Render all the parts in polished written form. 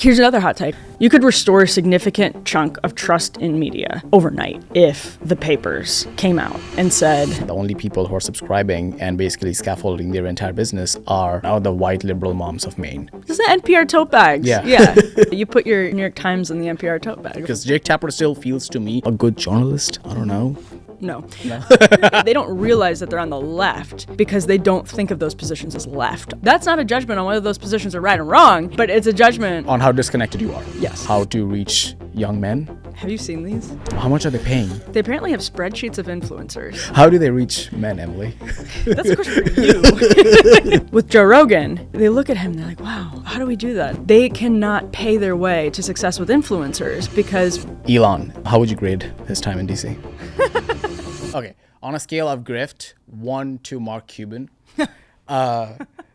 Here's another hot take. You could restore a significant chunk of trust in media overnight if the papers came out and said, the only people who are subscribing and basically scaffolding their entire business are now the white liberal moms of Maine. this is the NPR tote bags. Yeah. You put your New York Times in the NPR tote bag. Because Jake Tapper still feels to me a good journalist. I don't know. No. They don't realize that they're on the left because they don't think of those positions as left. That's not a judgment on whether those positions are right or wrong, but it's a judgment On how disconnected you are. Yes. How to reach young men. Have you seen these? How much are they paying? They apparently have spreadsheets of influencers. How do they reach men, Emily? That's a question for you. With Joe Rogan, they look at him and they're like, wow, how do we do that? They cannot pay their way to success with influencers because... Elon, how would you grade his time in DC? Okay, on a scale of grift, 1 to Mark Cuban,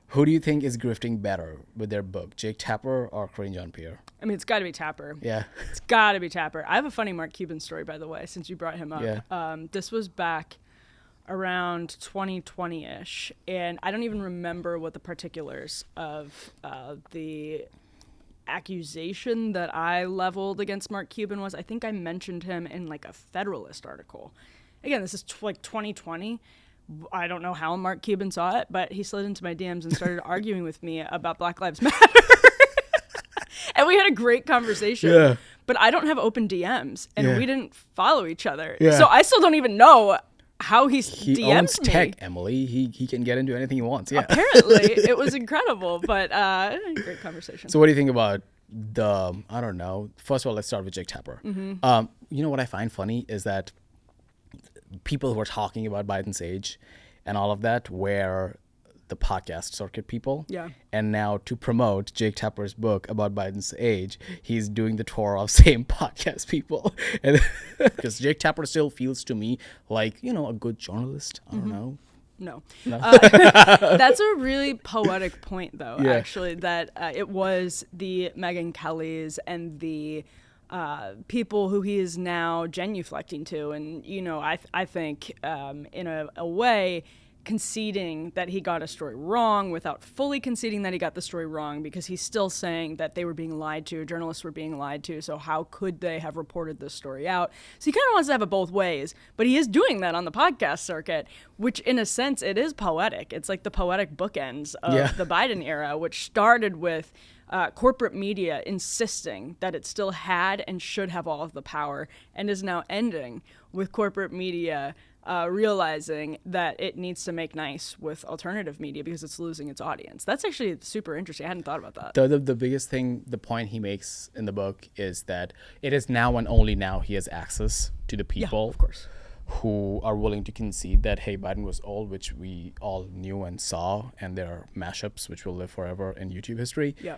who do you think is grifting better with their book, Jake Tapper or Karine Jean-Pierre? I mean, it's got to be Tapper. Yeah. It's got to be Tapper. I have a funny Mark Cuban story, by the way, since you brought him up. Yeah. This was back around 2020-ish, and I don't even remember what the particulars of the accusation that I leveled against Mark Cuban was. I think I mentioned him in like a Federalist article. Again, this is like 2020. I don't know how Mark Cuban saw it, but he slid into my DMs and started arguing with me about Black Lives Matter. And we had a great conversation. Yeah. But I don't have open DMs, and Yeah. we didn't follow each other. Yeah. So I still don't even know how he owns DM'd me. tech, Emily. He can get into anything he wants. Yeah. Apparently, it was incredible, but great conversation. So what do you think about I don't know. First of all, let's start with Jake Tapper. Mm-hmm. You know what I find funny is that people who are talking about Biden's age and all of that were the podcast circuit people. Yeah. And now to promote Jake Tapper's book about Biden's age, he's doing the tour of same podcast people. And because Jake Tapper still feels to me like, a good journalist. I don't know. No. That's a really poetic point, though, Yeah. actually, that it was the Megyn Kellys and the people who he is now genuflecting to. And, I think in a way, conceding that he got a story wrong without fully conceding that he got the story wrong, because he's still saying that they were being lied to, journalists were being lied to, so how could they have reported this story out? So he kind of wants to have it both ways, but he is doing that on the podcast circuit, which in a sense, it is poetic. It's like the poetic bookends of the Biden era, which started with corporate media insisting that it still had and should have all of the power, and is now ending with corporate media realizing that it needs to make nice with alternative media because it's losing its audience. That's actually super interesting. I hadn't thought about that. The biggest thing, the point he makes in the book is that it is now and only now he has access to the people of course, who are willing to concede that, hey, Biden was old, which we all knew and saw, and there are mashups which will live forever in YouTube history. Yeah.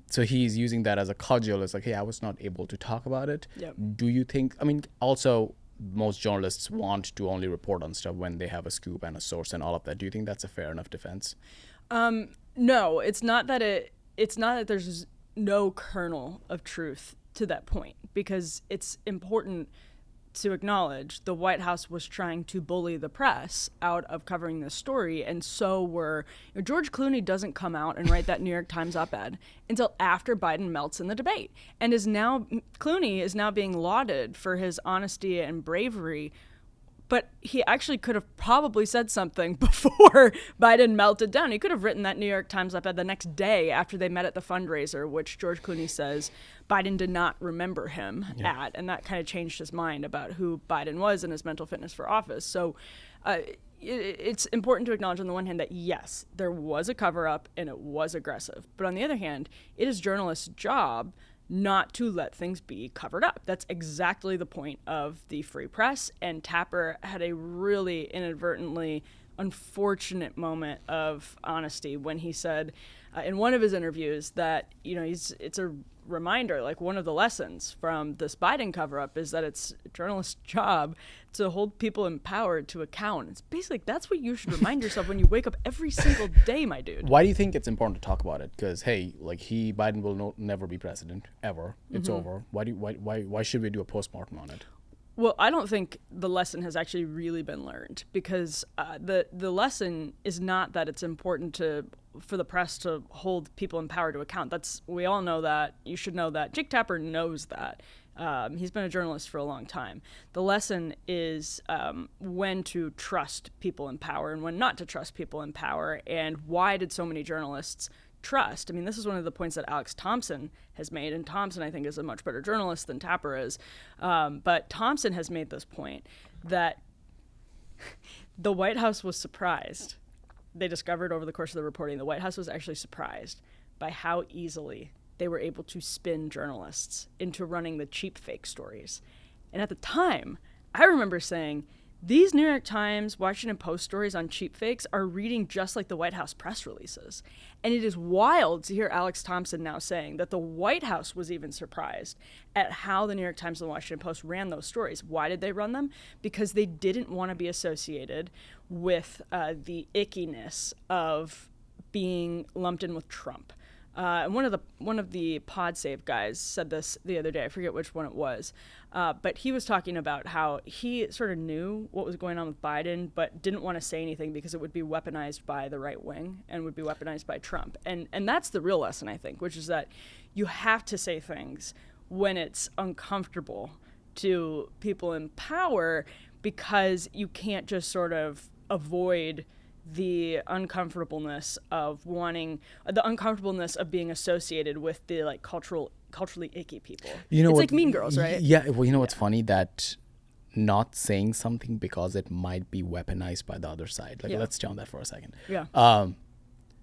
So he's using that as a cudgel. It's like, hey, I was not able to talk about it. Yep. Do you think, also most journalists want to only report on stuff when they have a scoop and a source and all of that. Do you think that's a fair enough defense? No, it's not that there's no kernel of truth to that point, because it's important to acknowledge the White House was trying to bully the press out of covering this story, and so were George Clooney doesn't come out and write that New York Times op-ed until after Biden melts in the debate, and Clooney is now being lauded for his honesty and bravery, but he actually could have probably said something before Biden melted down. He could have written that New York Times op-ed the next day after they met at the fundraiser, which George Clooney says Biden did not remember him at, and that kind of changed his mind about who Biden was and his mental fitness for office. So it's important to acknowledge on the one hand that yes, there was a cover-up and it was aggressive, but on the other hand, it is journalists' job not to let things be covered up. That's exactly the point of the free press, and Tapper had a really inadvertently unfortunate moment of honesty when he said in one of his interviews that, it's a reminder, like one of the lessons from this Biden cover-up is that it's a journalist's job to hold people in power to account. It's basically, that's what you should remind yourself when you wake up every single day, my dude. Why do you think it's important to talk about it? Because, hey, Biden will never be president, ever. It's over. Why should we do a postmortem on it? Well, I don't think the lesson has actually really been learned, because the lesson is not that it's important for the press to hold people in power to account. We all know that. You should know that. Jake Tapper knows that. He's been a journalist for a long time. The lesson is when to trust people in power and when not to trust people in power, and why did so many journalists trust. I mean, this is one of the points that Alex Thompson has made, and Thompson, I think, is a much better journalist than Tapper is. But Thompson has made this point that the White House was surprised. They discovered over the course of the reporting, the White House was actually surprised by how easily they were able to spin journalists into running the cheap fake stories. And at the time, I remember saying, these New York Times, Washington Post stories on cheap fakes are reading just like the White House press releases. And it is wild to hear Alex Thompson now saying that the White House was even surprised at how the New York Times and the Washington Post ran those stories. Why did they run them? Because they didn't want to be associated with the ickiness of being lumped in with Trump. And one of the PodSave guys said this the other day. I forget which one it was, but he was talking about how he sort of knew what was going on with Biden, but didn't want to say anything because it would be weaponized by the right wing and would be weaponized by Trump. And that's the real lesson, I think, which is that you have to say things when it's uncomfortable to people in power, because you can't just sort of avoid the uncomfortableness of being associated with the like culturally icky people. You know, it's like Mean Girls, right? Yeah. Well, you know what's funny, that not saying something because it might be weaponized by the other side. Like, let's stay on that for a second. Yeah.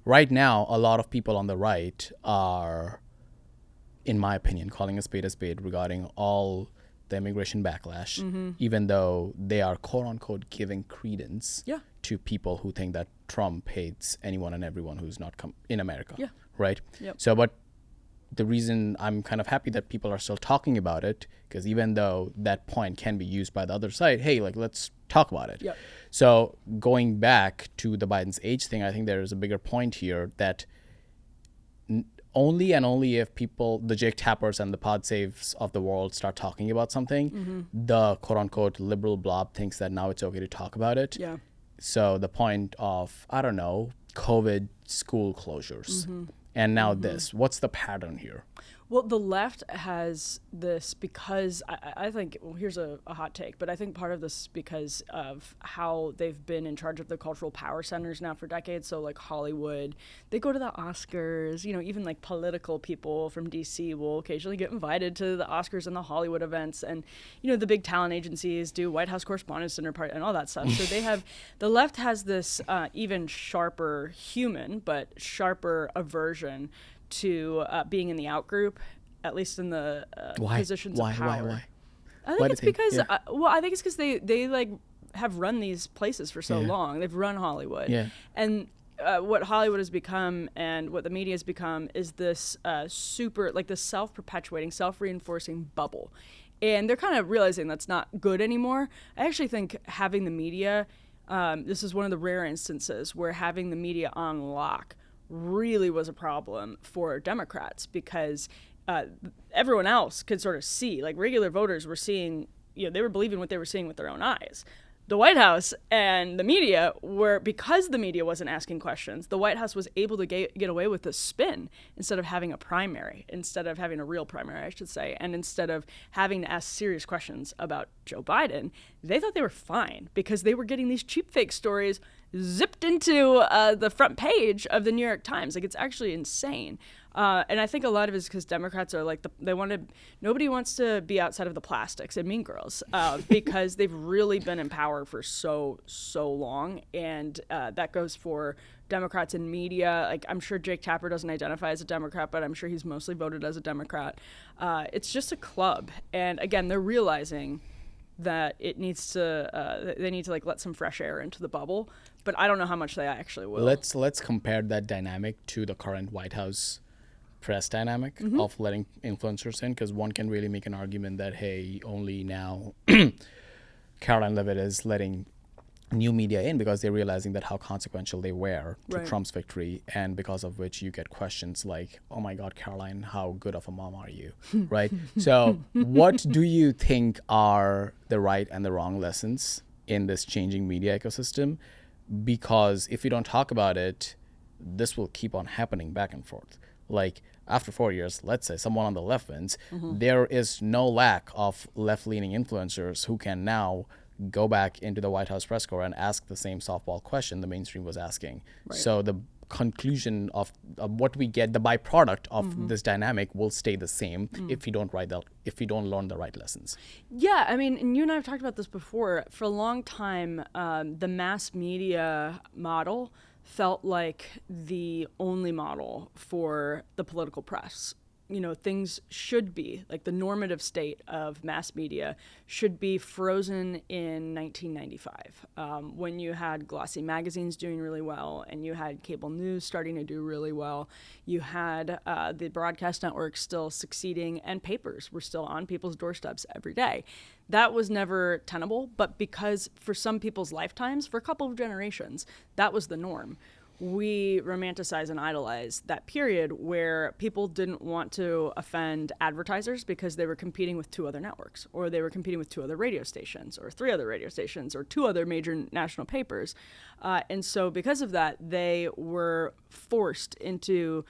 Right now, a lot of people on the right are, in my opinion, calling a spade regarding all the immigration backlash, even though they are quote unquote giving credence to people who think that Trump hates anyone and everyone who's not in America. Yeah. Right? Yep. So, but the reason I'm kind of happy that people are still talking about it, because even though that point can be used by the other side, hey, like, let's talk about it. Yep. So going back to the Biden's age thing, I think there is a bigger point here that only if people, the Jake Tappers and the PodSaves of the world, start talking about something, the quote-unquote liberal blob thinks that now it's okay to talk about it. Yeah. So the point of, I don't know, COVID school closures, and now this. What's the pattern here? Well, the left has this because I think, well, here's a hot take, but I think part of this is because of how they've been in charge of the cultural power centers now for decades. So like Hollywood, they go to the Oscars, you know, even like political people from DC will occasionally get invited to the Oscars and the Hollywood events. And, you know, the big talent agencies do White House Correspondents' Dinner Party and all that stuff. So they have, the left has this even sharper human, but sharper aversion to being in the out group, at least in the positions of power. Why? I think it's because, I think it's because they like have run these places for so long. They've run Hollywood. Yeah. And what Hollywood has become and what the media has become is this super, like this self-perpetuating, self-reinforcing bubble. And they're kind of realizing that's not good anymore. I actually think having the media, this is one of the rare instances where having the media on lock really was a problem for Democrats, because everyone else could sort of see, like regular voters were seeing, you know, they were believing what they were seeing with their own eyes. The White House and the media were, because the media wasn't asking questions, the White House was able to get away with this spin instead of having a primary, instead of having a real primary, I should say, and instead of having to ask serious questions about Joe Biden. They thought they were fine because they were getting these cheap fake stories zipped into the front page of the New York Times. Like, it's actually insane. And I think a lot of it is because Democrats are like, nobody wants to be outside of the plastics and Mean Girls because they've really been in power for so long. And that goes for Democrats in media. Like, I'm sure Jake Tapper doesn't identify as a Democrat, but I'm sure he's mostly voted as a Democrat. It's just a club. And again, they're realizing that it needs to, they need to like let some fresh air into the bubble, but I don't know how much they actually will. Let's compare that dynamic to the current White House press dynamic of letting influencers in, because one can really make an argument that, hey, only now Caroline Leavitt is letting new media in because they're realizing that how consequential they were to Right. Trump's victory, and because of which you get questions like, oh my God, Caroline, how good of a mom are you? Right? So what do you think are the right and the wrong lessons in this changing media ecosystem? Because if we don't talk about it, this will keep on happening back and forth. Like after 4 years, let's say someone on the left wins, there is no lack of left-leaning influencers who can now go back into the White House press corps and ask the same softball question the mainstream was asking. Right. So the conclusion of what we get, the byproduct of this dynamic will stay the same if we don't learn the right lessons. Yeah, I mean, and you and I have talked about this before. For a long time, the mass media model felt like the only model for the political press. You know, things should be, like the normative state of mass media should be frozen in 1995, when you had glossy magazines doing really well and you had cable news starting to do really well. You had the broadcast networks still succeeding and papers were still on people's doorsteps every day. That was never tenable, but because for some people's lifetimes, for a couple of generations, that was the norm. We romanticize and idolize that period where people didn't want to offend advertisers because they were competing with 2 other networks, or they were competing with 2 other radio stations, or 3 other radio stations, or 2 other major national papers. And so because of that, they were forced into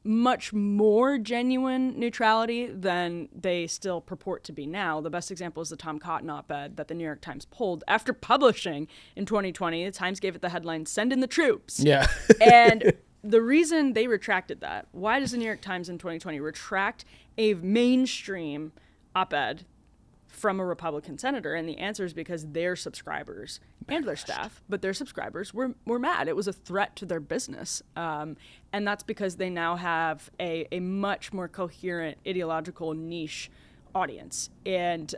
much more genuine neutrality than they still purport to be now. The best example is the Tom Cotton op-ed that the New York Times pulled after publishing in 2020. The Times gave it the headline, "Send in the troops." Yeah. And the reason they retracted that, why does the New York Times in 2020 retract a mainstream op-ed from a Republican senator? And the answer is because their subscribers and their staff, but their subscribers were mad. It was a threat to their business. And that's because they now have a much more coherent ideological niche audience. And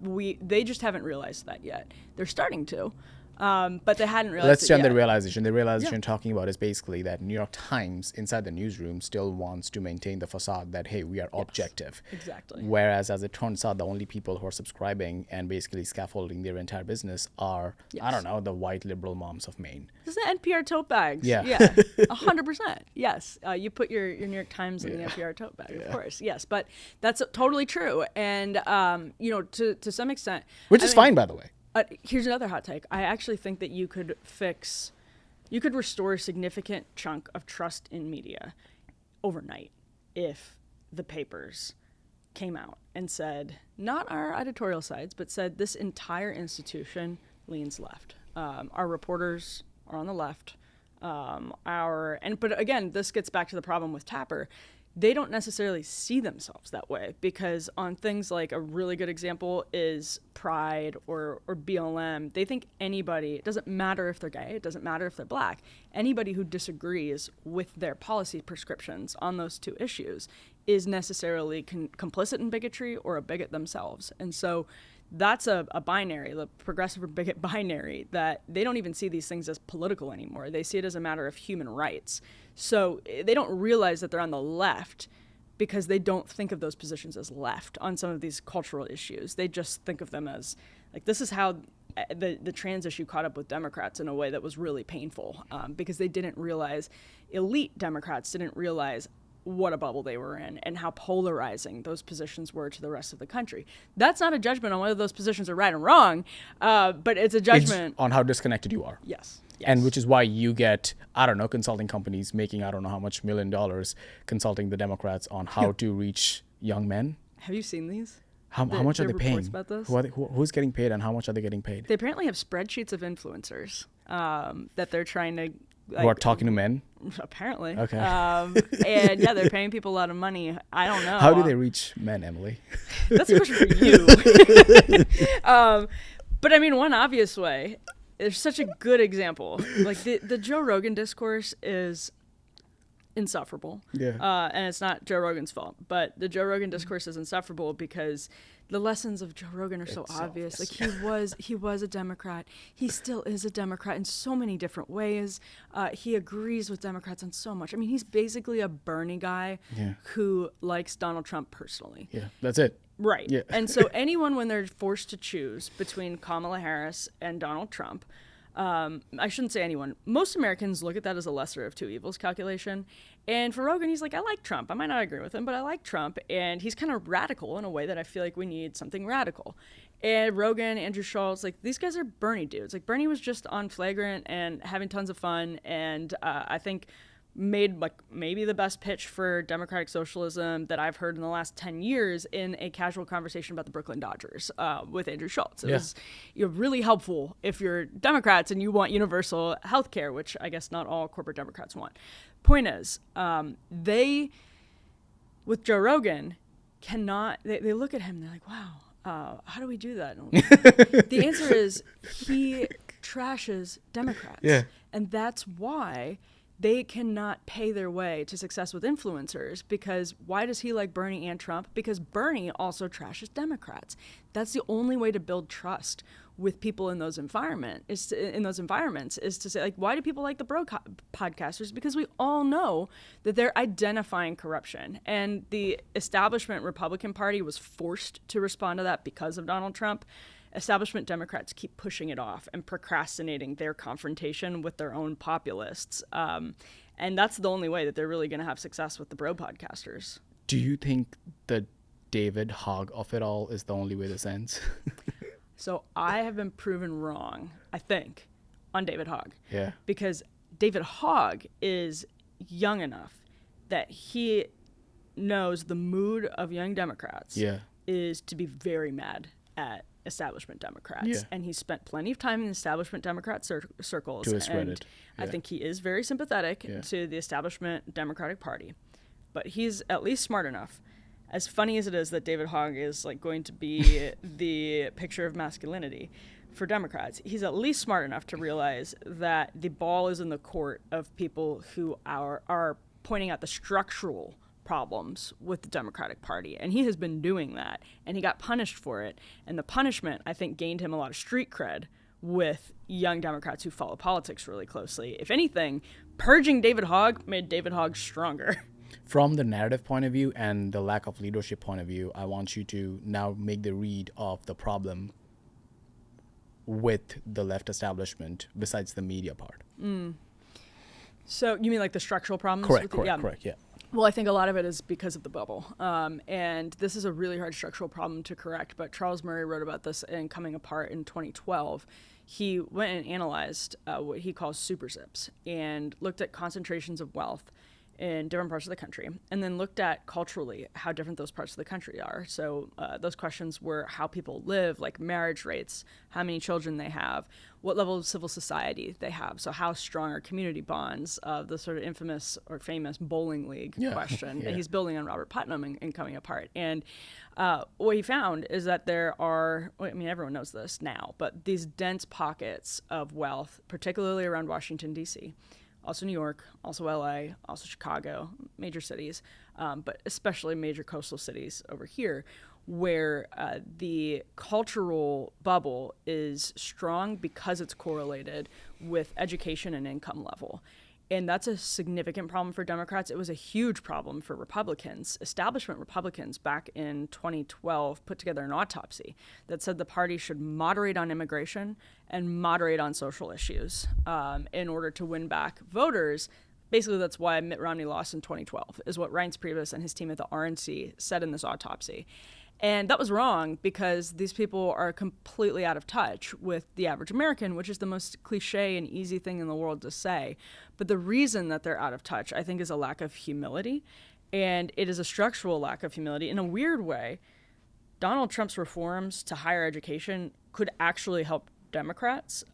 they just haven't realized that yet. They're starting to. But they hadn't realized Let's it stay on yet. the realization. The realization you're talking about is basically that New York Times inside the newsroom still wants to maintain the facade that, hey, we are objective. Exactly. Whereas, as it turns out, the only people who are subscribing and basically scaffolding their entire business are, I don't know, the white liberal moms of Maine. This is the NPR tote bags. Yeah. Yeah. 100%. Yes. You put your New York Times in the NPR tote bag, of course. Yes. But that's totally true. And, to some extent. Which is fine, by the way. Here's another hot take. I actually think that you could restore a significant chunk of trust in media overnight if the papers came out and said, not our editorial sides, but said this entire institution leans left. Our reporters are on the left. But again, this gets back to the problem with Tapper. They don't necessarily see themselves that way, because on things like, a really good example is Pride or BLM, they think anybody, it doesn't matter if they're gay, it doesn't matter if they're black, anybody who disagrees with their policy prescriptions on those 2 issues is necessarily complicit in bigotry or a bigot themselves. And so that's a binary, the progressive or bigot binary, that they don't even see these things as political anymore. They see it as a matter of human rights. So they don't realize that they're on the left because they don't think of those positions as left on some of these cultural issues. They just think of them as, like, this is how the trans issue caught up with Democrats in a way that was really painful, because they didn't realize, elite Democrats didn't realize what a bubble they were in and how polarizing those positions were to the rest of the country. That's not a judgment on whether those positions are right or wrong, but it's a judgment on how disconnected you are. Yes. And which is why you get, I don't know, consulting companies making, I don't know how much $1 million consulting the Democrats on how to reach young men. Have you seen these? How much are they paying? About this? Who's getting paid and how much are they getting paid? They apparently have spreadsheets of influencers that they're trying to... who are talking to men? Apparently. Okay. And yeah, they're paying people a lot of money. I don't know. How do they reach men, Emily? That's a question for you. But I mean, one obvious way, there's such a good example. Like the Joe Rogan discourse is insufferable. Yeah. And it's not Joe Rogan's fault, but the Joe Rogan discourse is insufferable because the lessons of Joe Rogan are so obvious. Like he was a Democrat. He still is a Democrat in so many different ways. He agrees with Democrats on so much. I mean, he's basically a Bernie guy who likes Donald Trump personally. Yeah, that's it. Right. Yeah. And so anyone, when they're forced to choose between Kamala Harris and Donald Trump, I shouldn't say anyone. Most Americans look at that as a lesser of two evils calculation. And for Rogan, he's like, I like Trump. I might not agree with him, but I like Trump. And he's kind of radical in a way that I feel like we need something radical. And Rogan, Andrew Schultz, like these guys are Bernie dudes. Like Bernie was just on Flagrant and having tons of fun. And I think made like maybe the best pitch for democratic socialism that I've heard in the last 10 years in a casual conversation about the Brooklyn Dodgers with Andrew Schultz. It was really helpful if you're Democrats and you want universal health care, which I guess not all corporate Democrats want. Point is, they, with Joe Rogan, cannot, they look at him and they're like, wow, how do we do that? The answer is he trashes Democrats. Yeah. And that's why they cannot pay their way to success with influencers, because why does he like Bernie and Trump? Because Bernie also trashes Democrats. That's the only way to build trust with people in those environments is to say, like, why do people like the bro podcasters? Because we all know that they're identifying corruption, and the establishment Republican Party was forced to respond to that because of Donald Trump. Establishment Democrats keep pushing it off and procrastinating their confrontation with their own populists. And that's the only way that they're really going to have success with the bro podcasters. Do you think the David Hogg of it all is the only way this ends? So I have been proven wrong, I think, on David Hogg. Yeah. Because David Hogg is young enough that he knows the mood of young Democrats is to be very mad at establishment Democrats, and he's spent plenty of time in establishment Democrat circles. To his credit. I think he is very sympathetic to the establishment Democratic Party, but he's at least smart enough. As funny as it is that David Hogg is like going to be the picture of masculinity for Democrats, he's at least smart enough to realize that the ball is in the court of people who are pointing out the structural problems with the Democratic Party, and he has been doing that, and he got punished for it, and the punishment, I think, gained him a lot of street cred with young Democrats who follow politics really closely. If anything, purging David Hogg made David Hogg stronger. From the narrative point of view and the lack of leadership point of view, I want you to now make the read of the problem with the left establishment besides the media part. So you mean like the structural problems? Correct, yeah. Well, I think a lot of it is because of the bubble. And this is a really hard structural problem to correct, but Charles Murray wrote about this in Coming Apart in 2012. He went and analyzed what he calls super zips and looked at concentrations of wealth in different parts of the country, and then looked at culturally how different those parts of the country are. So those questions were how people live, like marriage rates, how many children they have, what level of civil society they have, so how strong are community bonds, the sort of infamous or famous bowling league question that he's building on Robert Putnam in Coming Apart. And what he found is that there are, I mean, everyone knows this now, but these dense pockets of wealth, particularly around Washington, D.C., also New York, also LA, also Chicago, major cities, but especially major coastal cities over here, where the cultural bubble is strong because it's correlated with education and income level. And that's a significant problem for Democrats. It was a huge problem for Republicans. Establishment Republicans back in 2012 put together an autopsy that said the party should moderate on immigration and moderate on social issues in order to win back voters. Basically, that's why Mitt Romney lost in 2012, is what Reince Priebus and his team at the RNC said in this autopsy. And that was wrong because these people are completely out of touch with the average American, which is the most cliche and easy thing in the world to say. But the reason that they're out of touch, I think, is a lack of humility. And it is a structural lack of humility. In a weird way, Donald Trump's reforms to higher education could actually help Democrats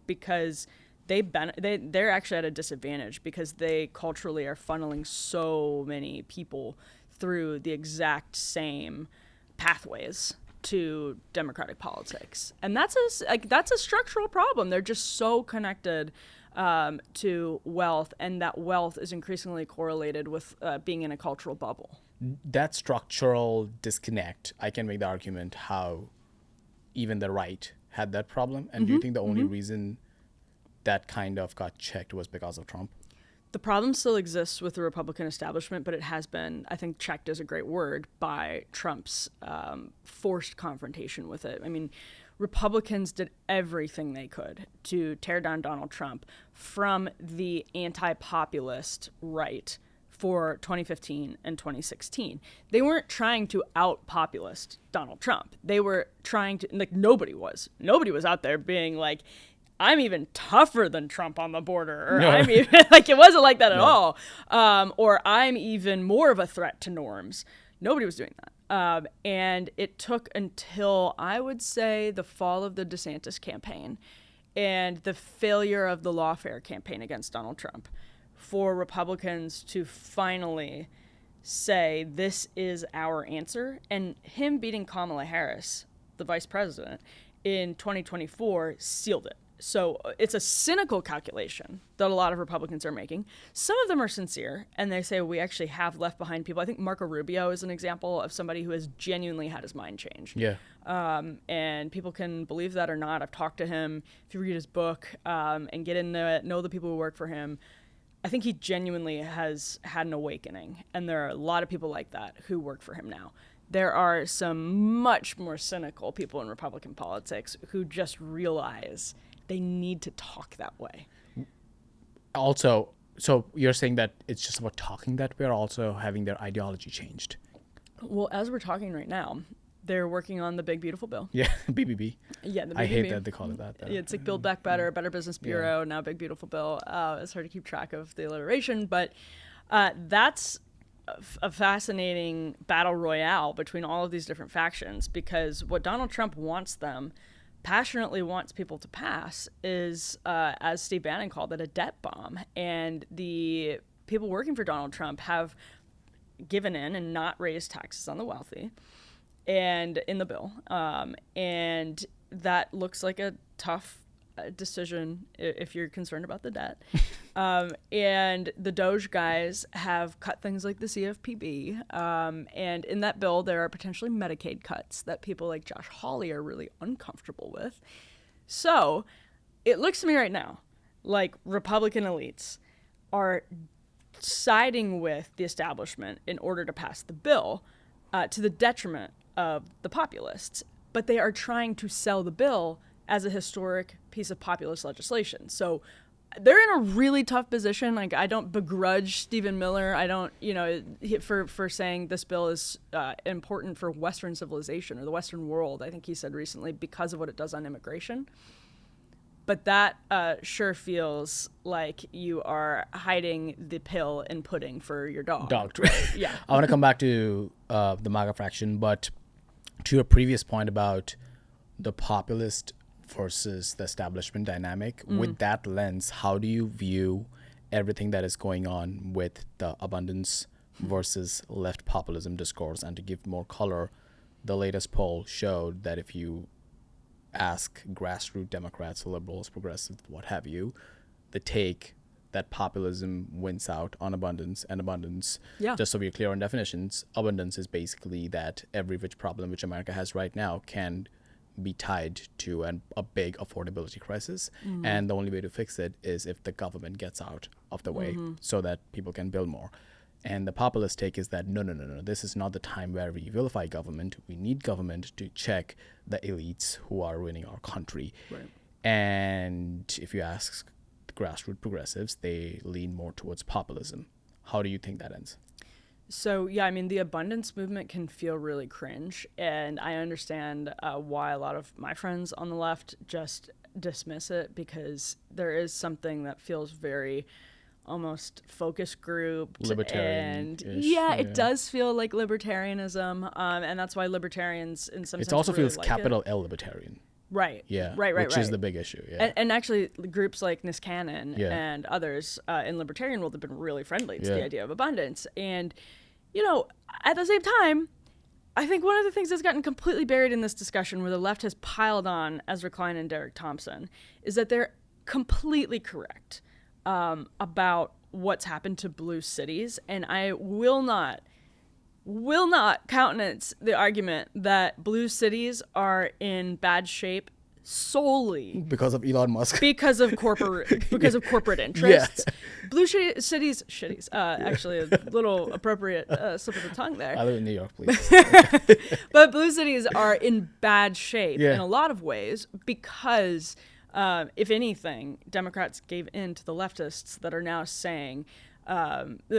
because they're actually at a disadvantage because they culturally are funneling so many people through the exact same pathways to democratic politics, and that's a structural problem. They're just so connected to wealth, and that wealth is increasingly correlated with being in a cultural bubble. That structural disconnect, I can make the argument how even the right had that problem. And do you think the only reason that kind of got checked was because of Trump? The problem still exists with the Republican establishment, but it has been, I think checked is a great word, by Trump's forced confrontation with it. I mean, Republicans did everything they could to tear down Donald Trump from the anti-populist right for 2015 and 2016. They weren't trying to out-populist Donald Trump. They were trying to, like, nobody was out there being like, I'm even tougher than Trump on the border, or I'm even, like, it wasn't like that at all. Or I'm even more of a threat to norms. Nobody was doing that. And it took until, I would say, the fall of the DeSantis campaign and the failure of the lawfare campaign against Donald Trump for Republicans to finally say, this is our answer. And him beating Kamala Harris, the vice president, in 2024 sealed it. So it's a cynical calculation that a lot of Republicans are making. Some of them are sincere, and they say we actually have left behind people. I think Marco Rubio is an example of somebody who has genuinely had his mind changed. Yeah. And people can believe that or not. I've talked to him. If you read his book and get into it, know the people who work for him, I think he genuinely has had an awakening. And there are a lot of people like that who work for him now. There are some much more cynical people in Republican politics who just realize they need to talk that way. Also, so you're saying that it's just about talking that way, or also having their ideology changed? Well, as we're talking right now, they're working on the Big Beautiful Bill. Yeah, BBB. Yeah, the BBB. I hate that they call it that. Yeah, it's like Build Back Better, Better Business Bureau, now Big Beautiful Bill. It's hard to keep track of the alliteration, but that's a fascinating battle royale between all of these different factions, because what Donald Trump passionately wants people to pass is, as Steve Bannon called it, a debt bomb. And the people working for Donald Trump have given in and not raised taxes on the wealthy and in the bill. And that looks like a tough decision if you're concerned about the debt. And the Doge guys have cut things like the CFPB. And in that bill, there are potentially Medicaid cuts that people like Josh Hawley are really uncomfortable with. So it looks to me right now like Republican elites are siding with the establishment in order to pass the bill to the detriment of the populists. But they are trying to sell the bill as a historic piece of populist legislation. So they're in a really tough position. Like, I don't begrudge Stephen Miller. I don't, for saying this bill is important for Western civilization or the Western world, I think he said recently, because of what it does on immigration. But that sure feels like you are hiding the pill in pudding for your dog. Yeah. I want to come back to the MAGA fraction, but to your previous point about the populist versus the establishment dynamic, with that lens, how do you view everything that is going on with the abundance versus left populism discourse? And to give more color, the latest poll showed that if you ask grassroots Democrats, liberals, progressives, what have you, the take that populism wins out on abundance. And abundance, just so we're clear on definitions, abundance is basically that every rich problem which America has right now can be tied to a big affordability crisis. And the only way to fix it is if the government gets out of the way so that people can build more. And the populist take is that, no, this is not the time where we vilify government. We need government to check the elites who are ruining our country. Right. And if you ask grassroots progressives, they lean more towards populism. How do you think that ends? So, yeah, I mean, the abundance movement can feel really cringe, and I understand why a lot of my friends on the left just dismiss it, because there is something that feels very almost focus grouped. Libertarian. And it does feel like libertarianism, and that's why libertarians in some sense it also really feels like capital L libertarian. Right. Yeah. Right. Which is the big issue. Yeah. And actually, groups like Niskanen and others in libertarian world have been really friendly to the idea of abundance. And, at the same time, I think one of the things that's gotten completely buried in this discussion, where the left has piled on Ezra Klein and Derek Thompson, is that they're completely correct about what's happened to blue cities. And I will not countenance the argument that blue cities are in bad shape solely because of Elon Musk. because of corporate interests. Blue cities, actually a little appropriate slip of the tongue there. I live in New York, please. But blue cities are in bad shape Yeah. in a lot of ways because, if anything, Democrats gave in to the leftists that are now saying,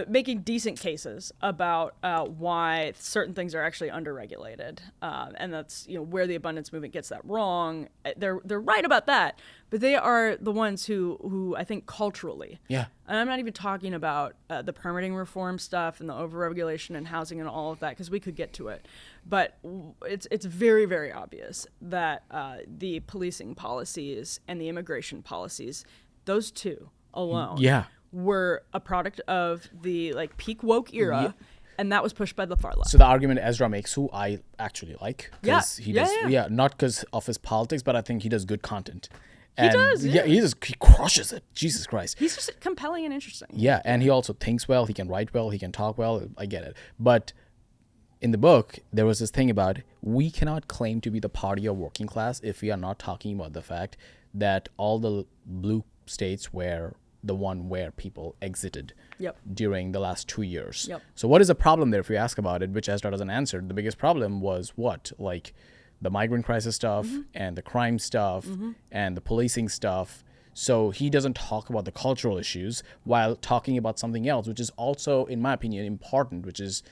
making decent cases about why certain things are actually underregulated, and that's where the abundance movement gets that wrong. They're right about that, but they are the ones who I think culturally. Yeah. And I'm not even talking about the permitting reform stuff and the overregulation and housing and all of that, because we could get to it. But it's very, very obvious that the policing policies and the immigration policies, those two alone, were a product of the peak woke era, and that was pushed by the far left. So the argument Ezra makes, who I actually like, because he does, not because of his politics, but I think he does good content. And he does, he crushes it. Jesus Christ. He's just compelling and interesting. Yeah, and he also thinks well. He can write well. He can talk well. I get it. But in the book, there was this thing about we cannot claim to be the party of working class if we are not talking about the fact that all the blue states were the one where people exited during the last 2 years. So what is the problem there if you ask about it, which Ezra doesn't answer? The biggest problem was what? The migrant crisis stuff and the crime stuff and the policing stuff. So he doesn't talk about the cultural issues while talking about something else, which is also, in my opinion, important, which is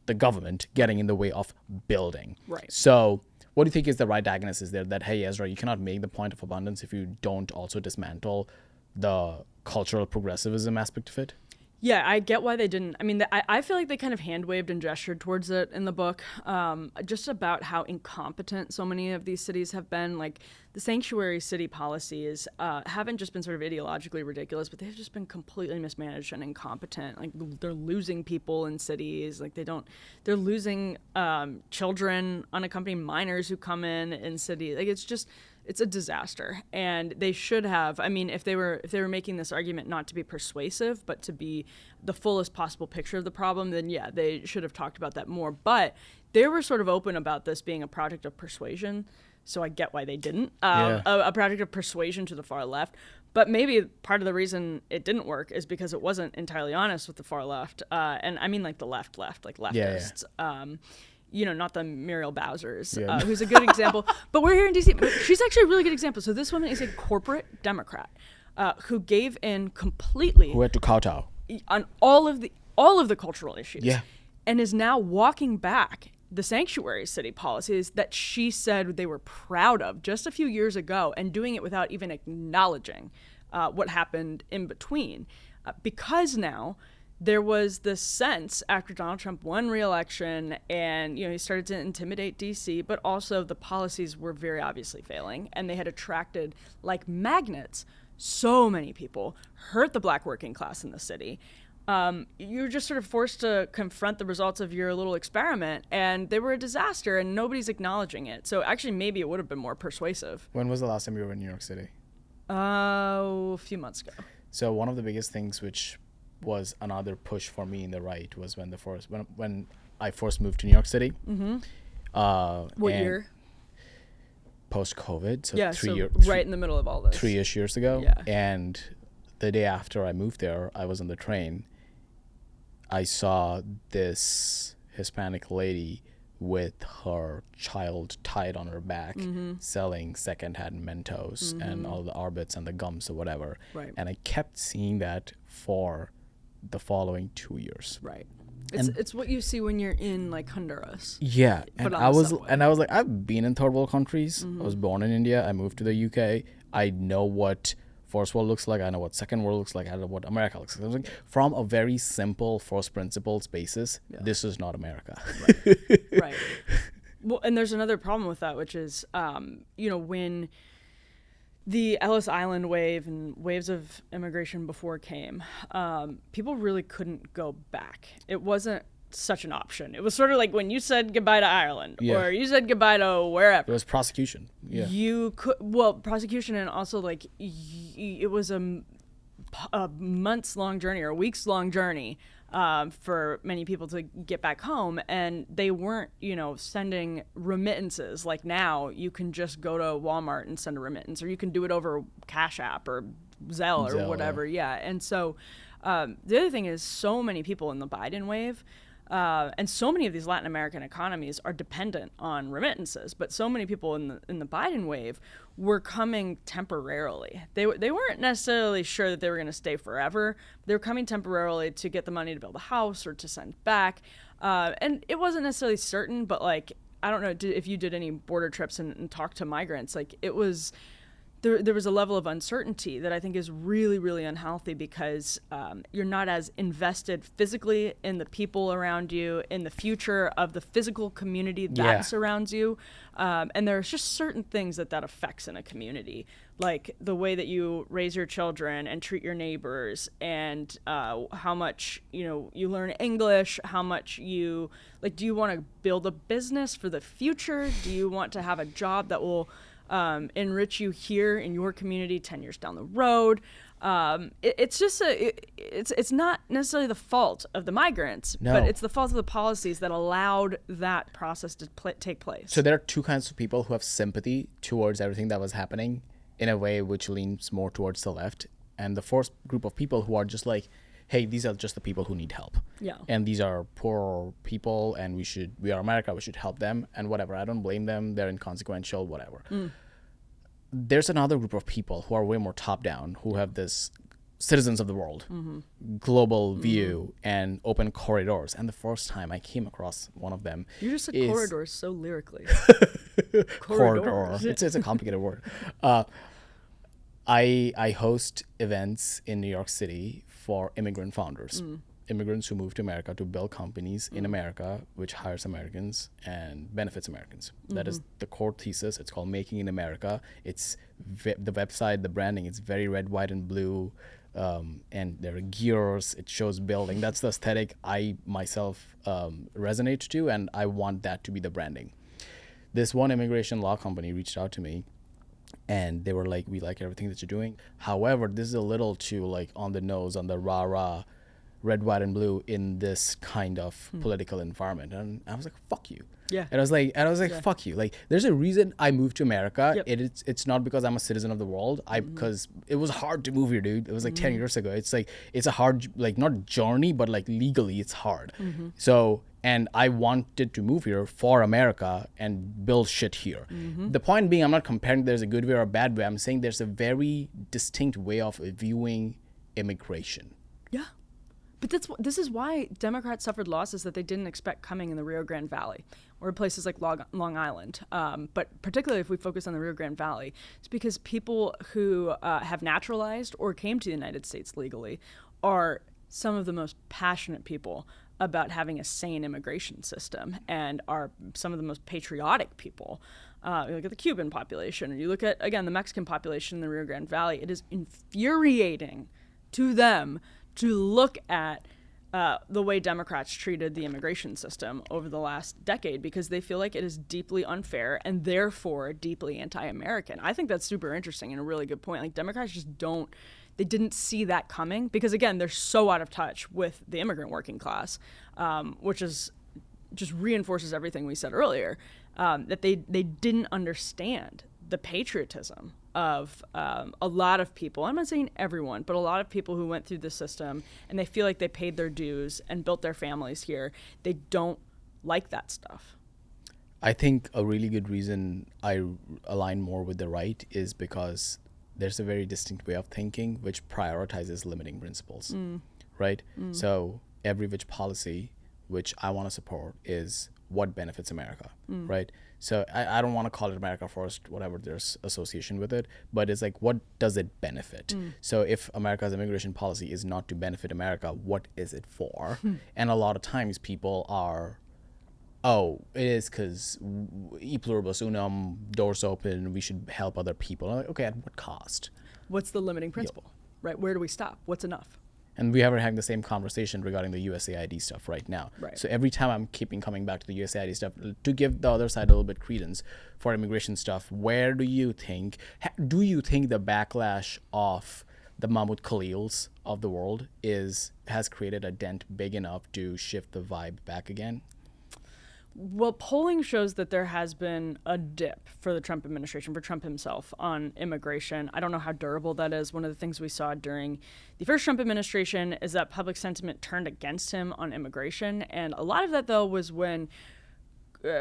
the government getting in the way of building. Right. So what do you think is the right diagnosis there that, hey, Ezra, you cannot make the point of abundance if you don't also dismantle the cultural progressivism aspect of it? Yeah, I get why they didn't. I mean, I feel like they kind of hand-waved and gestured towards it in the book, just about how incompetent so many of these cities have been. The sanctuary city policies haven't just been sort of ideologically ridiculous, but they've just been completely mismanaged and incompetent. They're losing people in cities. They're losing children, unaccompanied minors who come in cities. It's a disaster, and they should have. I mean, if they were making this argument not to be persuasive, but to be the fullest possible picture of the problem, then yeah, they should have talked about that more. But they were sort of open about this being a project of persuasion, so I get why they didn't. A project of persuasion to the far left. But maybe part of the reason it didn't work is because it wasn't entirely honest with the far left, and I mean the left, leftists. Not the Muriel Bowsers, who's a good example. But we're here in D.C. She's actually a really good example. So this woman is a corporate Democrat who gave in completely. Who had to kowtow on all of the cultural issues. Yeah. And is now walking back the sanctuary city policies that she said they were proud of just a few years ago, and doing it without even acknowledging what happened in between. Because now there was this sense after Donald Trump won re-election and he started to intimidate DC, but also the policies were very obviously failing, and they had attracted like magnets so many people, hurt the black working class in the city. You're just sort of forced to confront the results of your little experiment, and they were a disaster, and nobody's acknowledging it. So actually maybe it would have been more persuasive. When was the last time you were in New York City? A few months ago. So one of the biggest things which was another push for me in the right was when I first moved to New York City. Mm-hmm. What year? Post-COVID. So yeah, right in the middle of all this. 3-ish years ago. Yeah. And the day after I moved there, I was on the train. I saw this Hispanic lady with her child tied on her back, selling secondhand Mentos and all the Arbits and the gums or whatever. Right. And I kept seeing that for the following 2 years. Right. It's what you see when you're in like Honduras. Yeah. And I was like, I've been in third world countries. Mm-hmm. I was born in India. I moved to the UK. I know what first world looks like. I know what second world looks like. I know what America looks like. From a very simple first principles basis, this is not America. Right. Right. Well, and there's another problem with that, which is, when the Ellis Island wave and waves of immigration before came, people really couldn't go back. It wasn't such an option. It was sort of like when you said goodbye to Ireland or you said goodbye to wherever. It was prosecution. Yeah. You could, prosecution, and also like it was a months long journey or a weeks long journey for many people to get back home, and they weren't, sending remittances like now. You can just go to Walmart and send a remittance, or you can do it over Cash App or Zelle or whatever. Yeah. And so the other thing is, so many people in the Biden wave, and so many of these Latin American economies are dependent on remittances, but so many people in the Biden wave were coming temporarily. They weren't necessarily sure that they were going to stay forever. They were coming temporarily to get the money to build a house or to send back, and it wasn't necessarily certain. But like, I don't know if you did any border trips and talked to migrants. Like, it was. There was a level of uncertainty that I think is really, really unhealthy, because you're not as invested physically in the people around you, in the future of the physical community that surrounds you. And there's just certain things that affects in a community, like the way that you raise your children and treat your neighbors, and how much, you learn English, how much do you want to build a business for the future? Do you want to have a job that will enrich you here in your community 10 years down the road? It's just it's not necessarily the fault of the migrants, but it's the fault of the policies that allowed that process to take place. So there are two kinds of people who have sympathy towards everything that was happening in a way which leans more towards the left, and the first group of people who are just like, hey, these are just the people who need help. Yeah. And these are poor people, and we are America, we should help them, and whatever. I don't blame them. They're inconsequential, whatever. There's another group of people who are way more top down, who have this citizens of the world, global view, and open corridors. And the first time I came across one of them, you just said corridors so lyrically. Corridor. It's a complicated word. I host events in New York City for immigrant founders, immigrants who move to America to build companies in America, which hires Americans and benefits Americans. That is the core thesis. It's called Making in America. It's the website, the branding, it's very red, white, and blue. And there are gears. It shows building. That's the aesthetic I myself resonate to, and I want that to be the branding. This one immigration law company reached out to me, and they were like, we like everything that you're doing. However, this is a little too like on the nose, on the rah-rah, red, white, and blue in this kind of political environment. And I was like, fuck you. Yeah. And I was like, fuck you. Like, there's a reason I moved to America. Yep. It's not because I'm a citizen of the world. Because it was hard to move here, dude. It was like 10 years ago. It's like, it's a hard, like, not journey, but like legally it's hard. So, and I wanted to move here for America and build shit here. The point being, I'm not comparing there's a good way or a bad way. I'm saying there's a very distinct way of viewing immigration. Yeah. But this is why Democrats suffered losses that they didn't expect coming in the Rio Grande Valley or places like Long Island. But particularly if we focus on the Rio Grande Valley, it's because people who have naturalized or came to the United States legally are some of the most passionate people about having a sane immigration system, and are some of the most patriotic people. You look at the Cuban population, or you look at, again, the Mexican population in the Rio Grande Valley. It is infuriating to them to look at the way Democrats treated the immigration system over the last decade, because they feel like it is deeply unfair and therefore deeply anti-American. I think that's super interesting and a really good point. Like, Democrats just they didn't see that coming, because, again, they're so out of touch with the immigrant working class, which is just reinforces everything we said earlier, that they didn't understand the patriotism of a lot of people. I'm not saying everyone, but a lot of people who went through the system, and they feel like they paid their dues and built their families here. They don't like that stuff. I think a really good reason I align more with the right is because there's a very distinct way of thinking which prioritizes limiting principles, right? So every which policy which I want to support is what benefits America, right? So I don't want to call it America First, whatever there's association with it, but it's like, what does it benefit? So if America's immigration policy is not to benefit America, what is it for? And a lot of times people are, oh, it is because e pluribus unum, doors open, we should help other people. I'm like, okay, at what cost? What's the limiting principle, right? Where do we stop? What's enough? And we are having the same conversation regarding the USAID stuff right now. Right. So every time I'm coming back to the USAID stuff, to give the other side a little bit credence for immigration stuff, where do you think the backlash of the Mahmoud Khalils of the world has created a dent big enough to shift the vibe back again? Well, polling shows that there has been a dip for the Trump administration, for Trump himself, on immigration. I don't know how durable that is. One of the things we saw during the first Trump administration is that public sentiment turned against him on immigration. And a lot of that, though, was when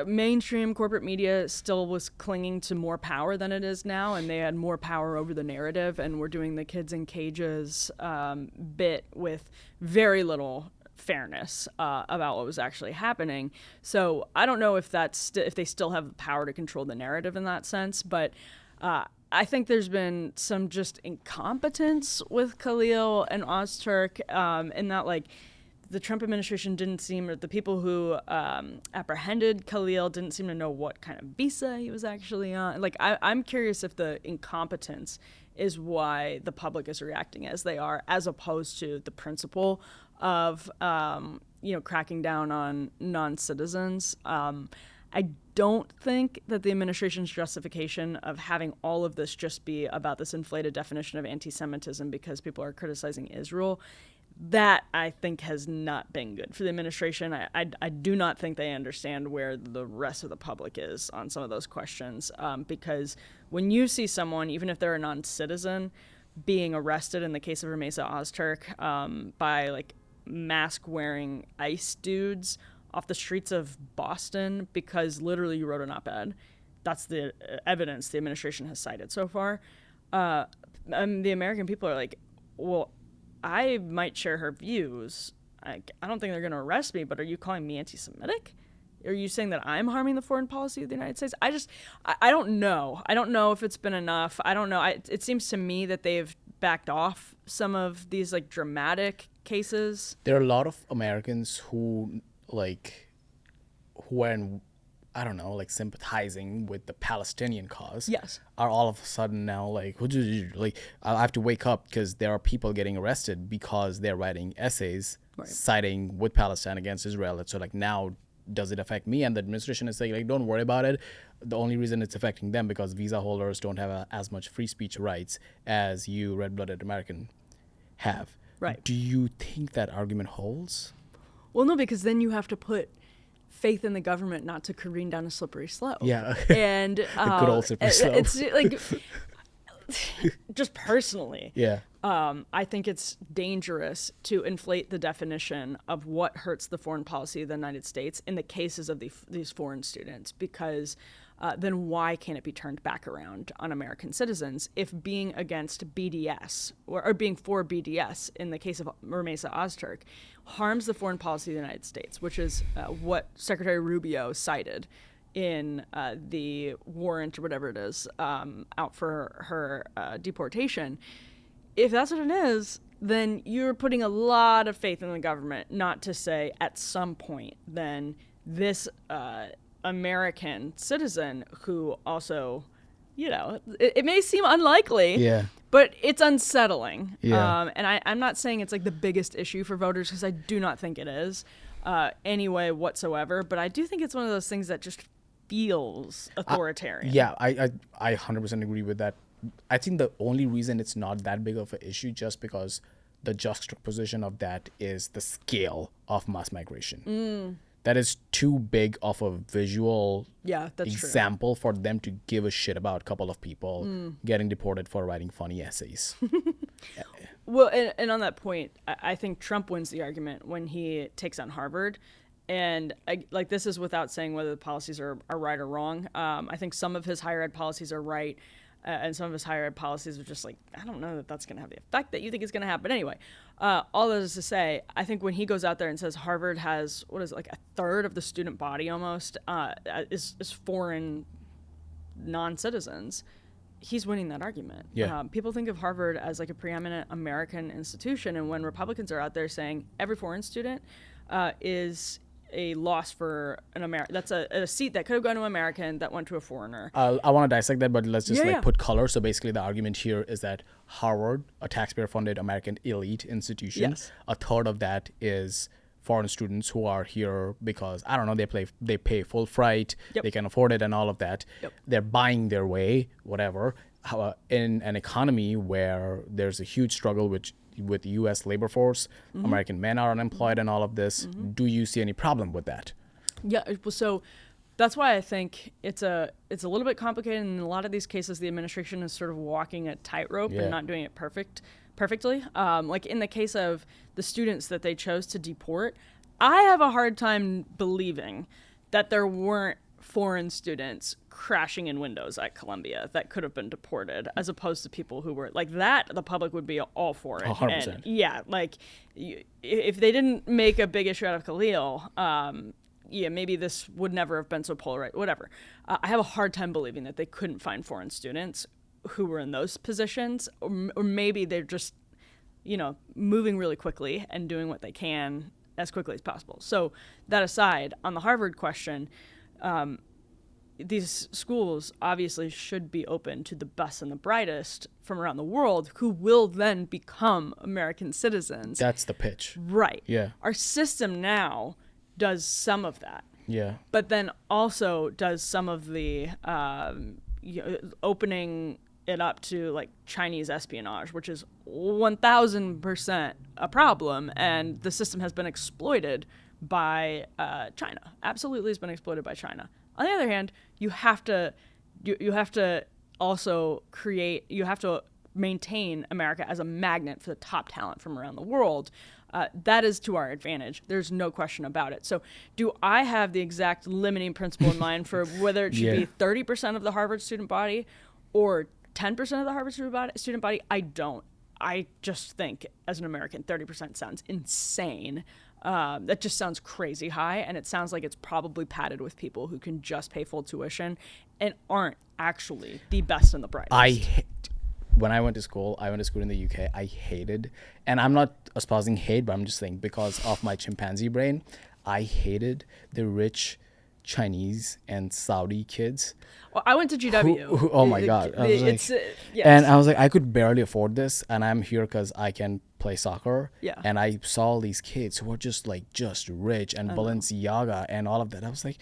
mainstream corporate media still was clinging to more power than it is now, and they had more power over the narrative and were doing the kids in cages bit with very little fairness about what was actually happening. So I don't know if if they still have the power to control the narrative in that sense, but I think there's been some just incompetence with Khalil and Ozturk in that, like, the Trump administration didn't seem, or the people who apprehended Khalil didn't seem to know what kind of visa he was actually on. Like, I'm curious if the incompetence is why the public is reacting as they are, as opposed to the principle of, cracking down on non-citizens. I don't think that the administration's justification of having all of this just be about this inflated definition of anti-Semitism because people are criticizing Israel, that I think has not been good for the administration. I do not think they understand where the rest of the public is on some of those questions, because when you see someone, even if they're a non-citizen, being arrested in the case of Ramesa Ozturk by like mask-wearing ICE dudes off the streets of Boston because literally you wrote an op-ed. That's the evidence the administration has cited so far. The American people are like, well, I might share her views. I don't think they're going to arrest me, but are you calling me anti-Semitic? Are you saying that I'm harming the foreign policy of the United States? I don't know. I don't know if it's been enough. I don't know. It seems to me that they've backed off some of these like dramatic cases. There are a lot of Americans who are in, I don't know, like sympathizing with the Palestinian cause. Yes. Are all of a sudden now like I have to wake up because there are people getting arrested because they're writing essays siding with Palestine against Israel. And so like now, does it affect me? And the administration is saying like, don't worry about it. The only reason it's affecting them because visa holders don't have as much free speech rights as you red-blooded American have. Right. Do you think that argument holds? Well, no, because then you have to put faith in the government not to careen down a slippery slope. Yeah. And the good old slippery slope. It's like, just personally, yeah. I think it's dangerous to inflate the definition of what hurts the foreign policy of the United States in the cases of these foreign students, because then why can't it be turned back around on American citizens if being against BDS or being for BDS in the case of Ramesa Ozturk harms the foreign policy of the United States, which is what Secretary Rubio cited in the warrant or whatever it is out for her deportation. If that's what it is, then you're putting a lot of faith in the government not to say at some point then this American citizen who also, it may seem unlikely, but it's unsettling. Yeah. And I'm not saying it's like the biggest issue for voters, because I do not think it is anyway whatsoever, but I do think it's one of those things that just feels authoritarian. I 100% agree with that. I think the only reason it's not that big of an issue just because the juxtaposition of that is the scale of mass migration. That is too big of a visual example for them to give a shit about a couple of people getting deported for writing funny essays. Well, and on that point, I think Trump wins the argument when he takes on Harvard. And this is without saying whether the policies are right or wrong. I think some of his higher ed policies are right. And some of his higher ed policies are just like, I don't know that that's going to have the effect that you think is going to have. But anyway, all that is to say, I think when he goes out there and says Harvard has, like a third of the student body almost is foreign non-citizens, he's winning that argument. Yeah. People think of Harvard as like a preeminent American institution. And when Republicans are out there saying every foreign student is a loss for an American. That's a seat that could have gone to an American that went to a foreigner. I want to dissect that, but let's just put color. So basically the argument here is that Harvard, a taxpayer-funded American elite institution, a third of that is foreign students who are here because, I don't know, they pay full freight, they can afford it and all of that. They're buying their way, whatever. how, in an economy where there's a huge struggle with U.S. labor force, American men are unemployed, and all of this, do you see any problem with that? Yeah, well, so that's why I think it's a little bit complicated. In a lot of these cases, the administration is sort of walking a tightrope and not doing it perfectly. Like in the case of the students that they chose to deport, I have a hard time believing that there weren't foreign students crashing in windows at Columbia that could have been deported, as opposed to people who were like that. The public would be all for it. 100%. And yeah, like if they didn't make a big issue out of Khalil, yeah, maybe this would never have been so polarized, whatever. I have a hard time believing that they couldn't find foreign students who were in those positions, or maybe they're just, moving really quickly and doing what they can as quickly as possible. So that aside, on the Harvard question, these schools obviously should be open to the best and the brightest from around the world who will then become American citizens. That's the pitch. Right. Yeah. Our system now does some of that. Yeah. But then also does some of the opening it up to like Chinese espionage, which is 1000% a problem, and the system has been exploited by China. Absolutely has been exploited by China. On the other hand, you have to also maintain America as a magnet for the top talent from around the world. That is to our advantage. There's no question about it. So do I have the exact limiting principle in mind for whether it should be 30% of the Harvard student body or 10% of the Harvard student body? I don't. I just think, as an American, 30% sounds insane. That just sounds crazy high, and it sounds like it's probably padded with people who can just pay full tuition and aren't actually the best and the brightest. When I went to school in the UK, I hated, and I'm not espousing hate, but I'm just saying because of my chimpanzee brain, I hated the rich Chinese and Saudi kids. Well, I went to GW. Oh my God. Yes. And I was like, I could barely afford this, and I'm here because I can play soccer. Yeah. And I saw all these kids who were just rich and Balenciaga and all of that. I was like,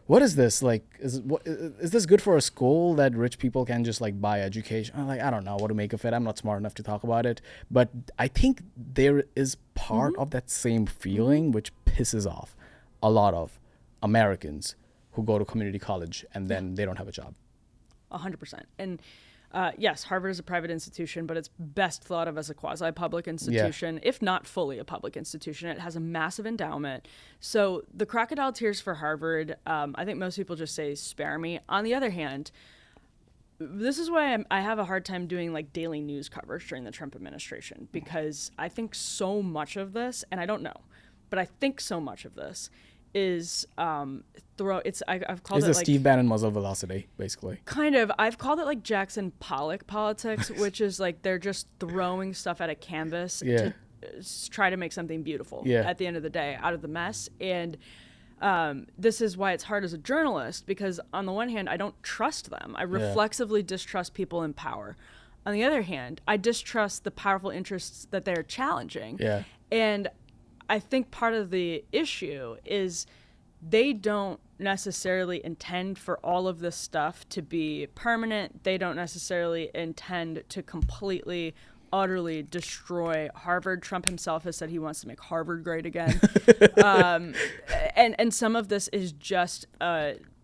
what is this? Like, is this good for a school that rich people can just like buy education? I'm like, I don't know what to make of it. I'm not smart enough to talk about it. But I think there is part of that same feeling which pisses off a lot of Americans who go to community college and then they don't have a job. 100%. And yes, Harvard is a private institution, but it's best thought of as a quasi-public institution, if not fully a public institution. It has a massive endowment. So the crocodile tears for Harvard, I think most people just say, spare me. On the other hand, this is why I have a hard time doing like daily news coverage during the Trump administration, because I think so much of this, and I don't know, but I think so much of this is I've called it's it a like Steve Bannon muzzle velocity, basically. Kind of. I've called it like Jackson Pollock politics, which is like they're just throwing stuff at a canvas to try to make something beautiful at the end of the day out of the mess. And this is why it's hard as a journalist, because on the one hand, I don't trust them. I reflexively distrust people in power. On the other hand, I distrust the powerful interests that they're challenging. Yeah. And I think part of the issue is they don't necessarily intend for all of this stuff to be permanent. They don't necessarily intend to completely, utterly destroy Harvard. Trump himself has said he wants to make Harvard great again. And some of this is just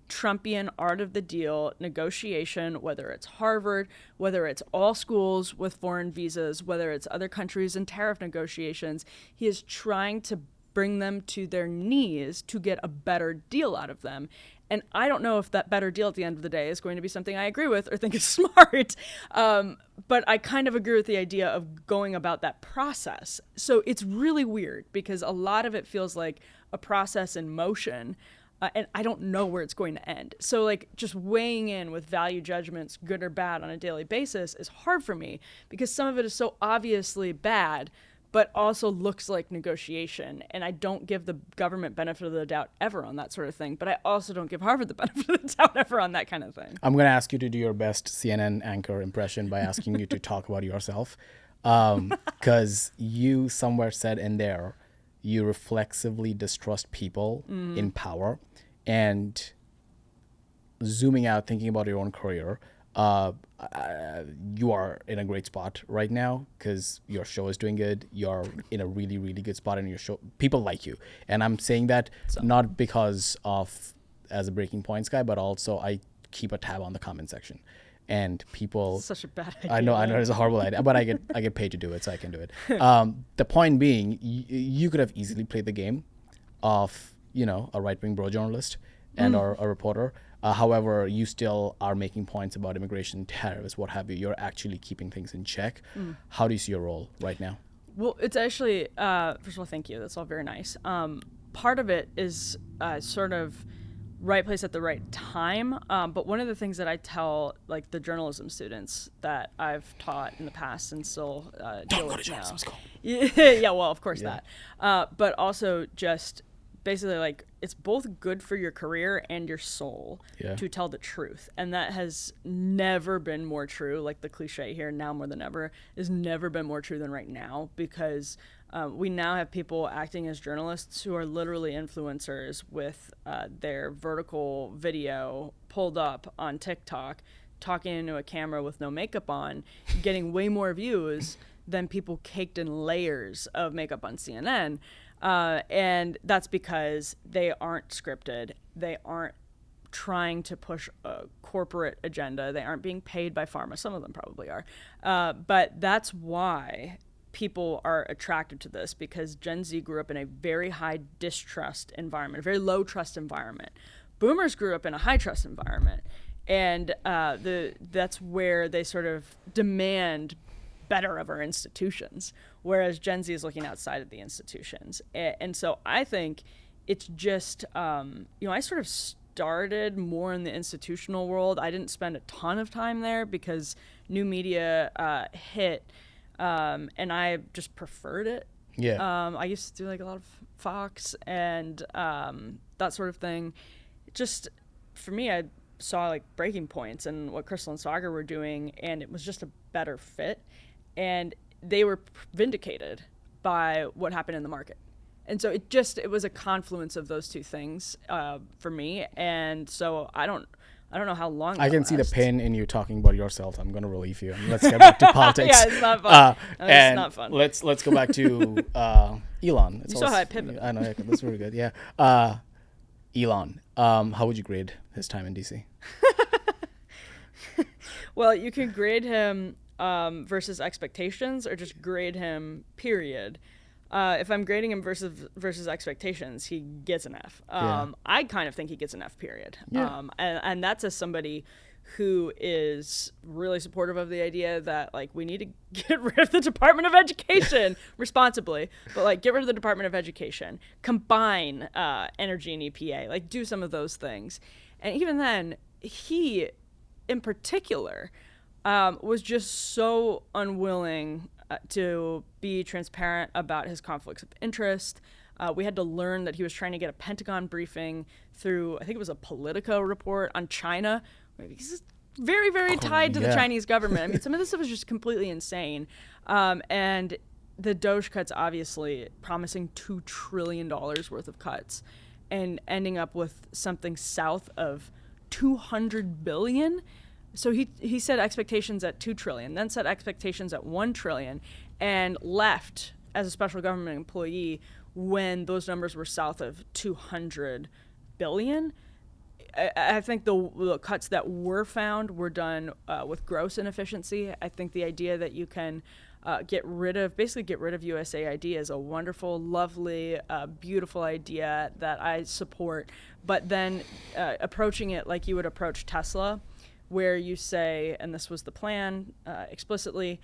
Trumpian art of the deal negotiation, whether it's Harvard, whether it's all schools with foreign visas, whether it's other countries in tariff negotiations. He is trying to bring them to their knees to get a better deal out of them. And I don't know if that better deal at the end of the day is going to be something I agree with or think is smart. But I kind of agree with the idea of going about that process. So it's really weird because a lot of it feels like a process in motion. And I don't know where it's going to end. So like just weighing in with value judgments, good or bad, on a daily basis is hard for me because some of it is so obviously bad, but also looks like negotiation. And I don't give the government benefit of the doubt ever on that sort of thing. But I also don't give Harvard the benefit of the doubt ever on that kind of thing. I'm going to ask you to do your best CNN anchor impression by asking you to talk about yourself. Because you somewhere said in there, you reflexively distrust people in power. And zooming out, thinking about your own career, you are in a great spot right now because your show is doing good. You're in a really, really good spot in your show. People like you. And I'm saying that not because of as a Breaking Points guy, but also I keep a tab on the comment section. And people... Such a bad idea. I know it's a horrible idea, but I get paid to do it, so I can do it. The point being, you could have easily played the game of, a right-wing bro journalist and or a reporter. However, you still are making points about immigration, tariffs, what have you. You're actually keeping things in check. How do you see your role right now? Well, it's actually, first of all, thank you. That's all very nice. Part of it is sort of right place at the right time. But one of the things that I tell like the journalism students that I've taught in the past and still deal with now. Yeah, well, of course that. But also just basically like it's both good for your career and your soul to tell the truth. And that has never been more true. Like the cliche here, now more than ever, has never been more true than right now because we now have people acting as journalists who are literally influencers with their vertical video pulled up on TikTok, talking into a camera with no makeup on, getting way more views than people caked in layers of makeup on CNN. And that's because they aren't scripted. They aren't trying to push a corporate agenda. They aren't being paid by pharma. Some of them probably are. But that's why people are attracted to this, because Gen Z grew up in a very high distrust environment, a very low trust environment. Boomers grew up in a high trust environment. And that's where they sort of demand better of our institutions, whereas Gen Z is looking outside of the institutions. And so I think it's just, I sort of started more in the institutional world. I didn't spend a ton of time there because new media hit, and I just preferred it. Yeah. I used to do like a lot of Fox and that sort of thing. Just for me, I saw like Breaking Points and what Crystal and Sagar were doing, and it was just a better fit. And they were vindicated by what happened in the market. And so it was a confluence of those two things for me. And so I don't know how long I can see the pain in you talking about yourself. I'm going to relieve you. Let's get back to politics. Yeah, it's not fun. It's not fun. Let's go back to Elon. You saw how I pivot. I know, yeah, that's really good. Yeah. Elon, how would you grade his time in DC? Well, you can grade him versus expectations, or just grade him, period. If I'm grading him versus expectations, he gets an F. I kind of think he gets an F, period. Yeah. And that's as somebody who is really supportive of the idea that like we need to get rid of the Department of Education responsibly, but like get rid of the Department of Education, combine energy and EPA, like do some of those things. And even then, he in particular was just so unwilling to be transparent about his conflicts of interest. We had to learn that he was trying to get a Pentagon briefing through, I think it was a Politico report on China. He's very, very tied to the Chinese government. I mean, some of this stuff was just completely insane. And the Doge cuts, obviously, promising $2 trillion worth of cuts and ending up with something south of $200 billion. So he set expectations at $2 trillion, then set expectations at $1 trillion, and left as a special government employee when those numbers were south of $200 billion. I think the cuts that were found were done with gross inefficiency. I think the idea that you can get rid of USAID is a wonderful, lovely, beautiful idea that I support. But then approaching it like you would approach Tesla, where you say, and this was the plan explicitly,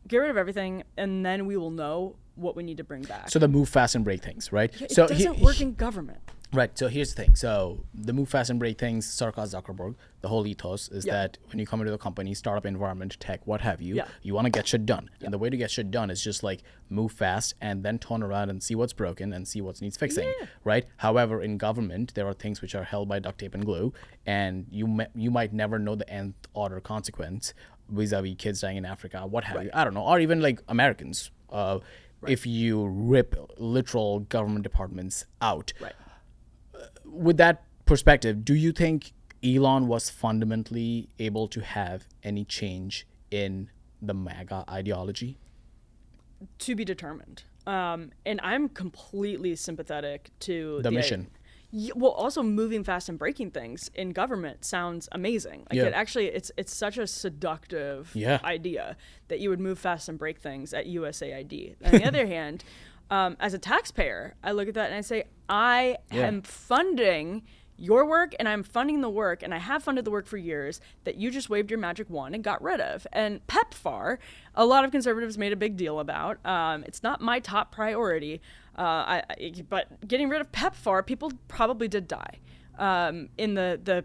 get rid of everything, and then we will know what we need to bring back. So the move fast and break things, right? It doesn't work in government. Right. So here's the thing. So the move fast and break things, circa Zuckerberg, the whole ethos is that when you come into the company, startup environment, tech, what have you, you want to get shit done. And the way to get shit done is just like move fast and then turn around and see what's broken and see what needs fixing. Right. However, in government, there are things which are held by duct tape and glue, and you might never know the nth order consequence vis-a-vis kids dying in Africa, what have you. I don't know. Or even like Americans. If you rip literal government departments out. With that perspective, do you think Elon was fundamentally able to have any change in the MAGA ideology? To be determined. And I'm completely sympathetic to The mission. Well, also moving fast and breaking things in government sounds amazing. Like Yeah. it's such a seductive Yeah. idea that you would move fast and break things at USAID. On the other hand, as a taxpayer, I look at that and I say, I am funding your work and I'm funding the work, and I have funded the work for years that you just waved your magic wand and got rid of. And PEPFAR, a lot of conservatives made a big deal about. It's not my top priority, but getting rid of PEPFAR, people probably did die in the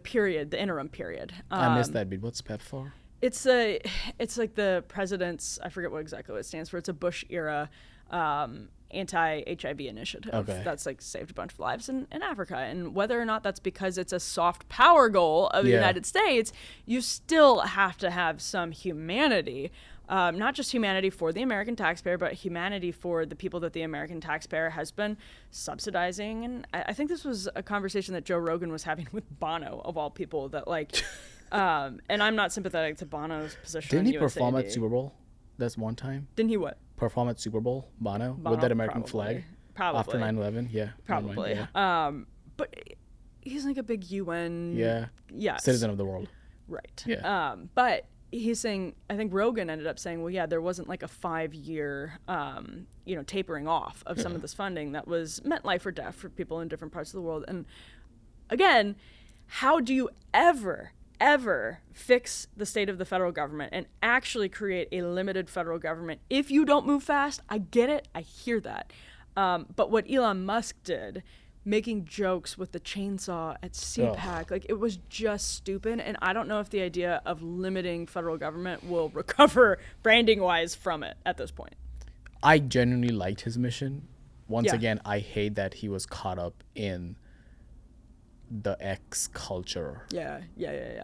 interim period. I missed that bit. What's PEPFAR? It's like the president's, I forget what exactly it stands for. It's a Bush era anti-HIV initiative that's like saved a bunch of lives in Africa. And whether or not that's because it's a soft power goal of the United States, you still have to have some humanity. Not just humanity for the American taxpayer, but humanity for the people that the American taxpayer has been subsidizing. And I think this was a conversation that Joe Rogan was having with Bono, of all people, that like, and I'm not sympathetic to Bono's position. Didn't he on perform USAID. at Super Bowl? That's one time. Didn't he what? Perform at Super Bowl, Bono with Bono, that American probably. flag Probably. after 9/11. Yeah, Probably. Yeah. But he's like a big UN. Yes. Citizen of the world. Right. Yeah. But he's saying, I think Rogan ended up saying, well, yeah, there wasn't like a 5-year, tapering off of some of this funding that was meant life or death for people in different parts of the world. And again, how do you ever fix the state of the federal government and actually create a limited federal government if you don't move fast? I get it. I hear that. But what Elon Musk did, making jokes with the chainsaw at CPAC, like, it was just stupid. And I don't know if the idea of limiting federal government will recover branding wise from it at this point. I genuinely liked his mission. Once again, I hate that he was caught up in the X culture. Yeah.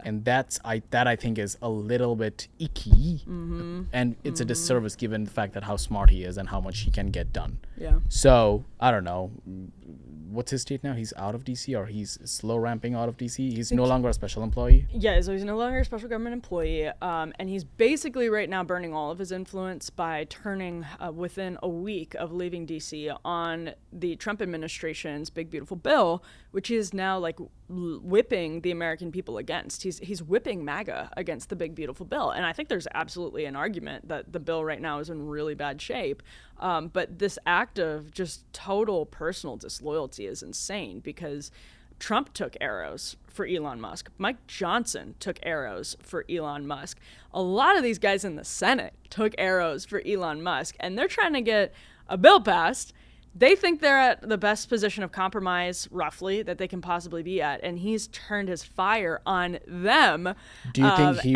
And I think is a little bit icky. And it's a disservice given the fact that how smart he is and how much he can get done. Yeah. So, I don't know. What's his state now? He's out of DC, or he's slow ramping out of DC? He's no longer a special employee? Yeah, so he's no longer a special government employee. And he's basically right now burning all of his influence by turning, within a week of leaving DC, on the Trump administration's Big Beautiful Bill, which is now like whipping the American people against. He's whipping MAGA against the Big Beautiful Bill. And I think there's absolutely an argument that the bill right now is in really bad shape. But this act of just total personal disloyalty is insane, because Trump took arrows for Elon Musk. Mike Johnson took arrows for Elon Musk. A lot of these guys in the Senate took arrows for Elon Musk, and they're trying to get a bill passed. They think they're at the best position of compromise, roughly, that they can possibly be at, and he's turned his fire on them. Do you think he...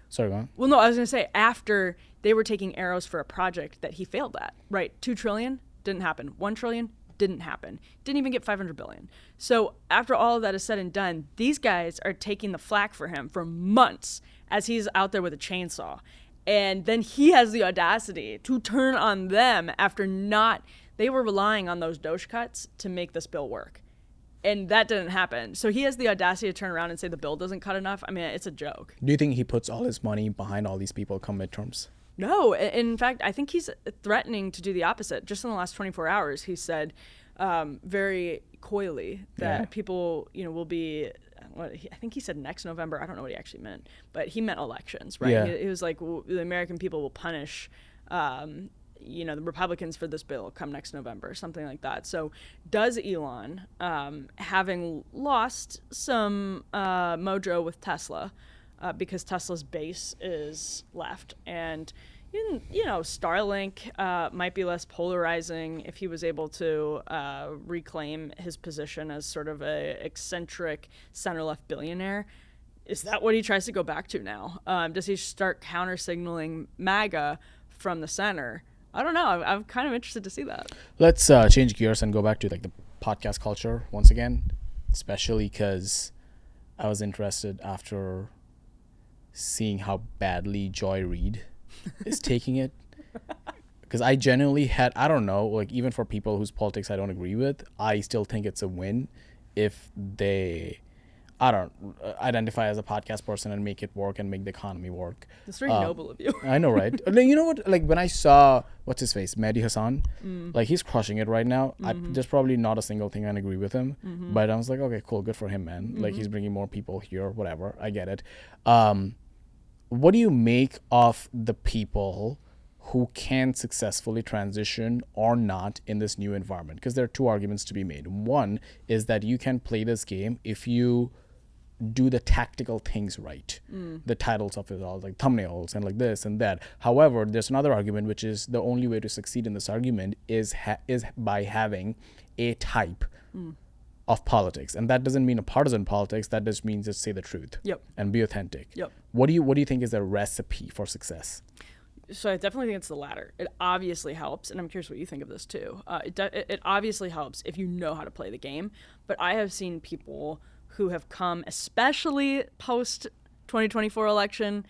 Sorry, go on. Well, no, I was going to say, after they were taking arrows for a project that he failed at, right? $2 trillion didn't happen. $1 trillion didn't happen. Didn't even get $500 billion. So after all of that is said and done, these guys are taking the flack for him for months as he's out there with a chainsaw. And then he has the audacity to turn on them after they were relying on those Doge cuts to make this bill work. And that didn't happen. So he has the audacity to turn around and say the bill doesn't cut enough. I mean, it's a joke. Do you think he puts all his money behind all these people come midterms? No. In fact, I think he's threatening to do the opposite. Just in the last 24 hours, he said very coyly that people, will be... I think he said next November. I don't know what he actually meant. But he meant elections, right? Yeah. He was like, the American people will punish... the Republicans for this bill come next November, something like that. So does Elon, having lost some mojo with Tesla, because Tesla's base is left, and Starlink might be less polarizing if he was able to reclaim his position as sort of a eccentric center-left billionaire. Is that what he tries to go back to now? Does he start counter-signaling MAGA from the center? I don't know. I'm kind of interested to see that. Let's change gears and go back to like the podcast culture once again, especially because I was interested after seeing how badly Joy Reid is taking it. Because I genuinely I don't know, like even for people whose politics I don't agree with, I still think it's a win if they I don't identify as a podcast person and make it work and make the economy work. That's very noble of you. I know, right? You know what? Like when I saw what's his face, Mehdi Hassan, like he's crushing it right now. There's probably not a single thing I agree with him, but I was like, okay, cool, good for him, man. Like he's bringing more people here, whatever. I get it. What do you make of the people who can successfully transition or not in this new environment? Because there are two arguments to be made. One is that you can play this game if you do the tactical things right, the titles of it all, like thumbnails and like this and that. However, there's another argument, which is the only way to succeed in this argument is by having a type of politics, and that doesn't mean a partisan politics. That just means just say the truth and be authentic. What do you think is the recipe for success? So I definitely think it's the latter. It obviously helps, and I'm curious what you think of this too. It obviously helps if you know how to play the game, but I have seen people who have come, especially post 2024 election,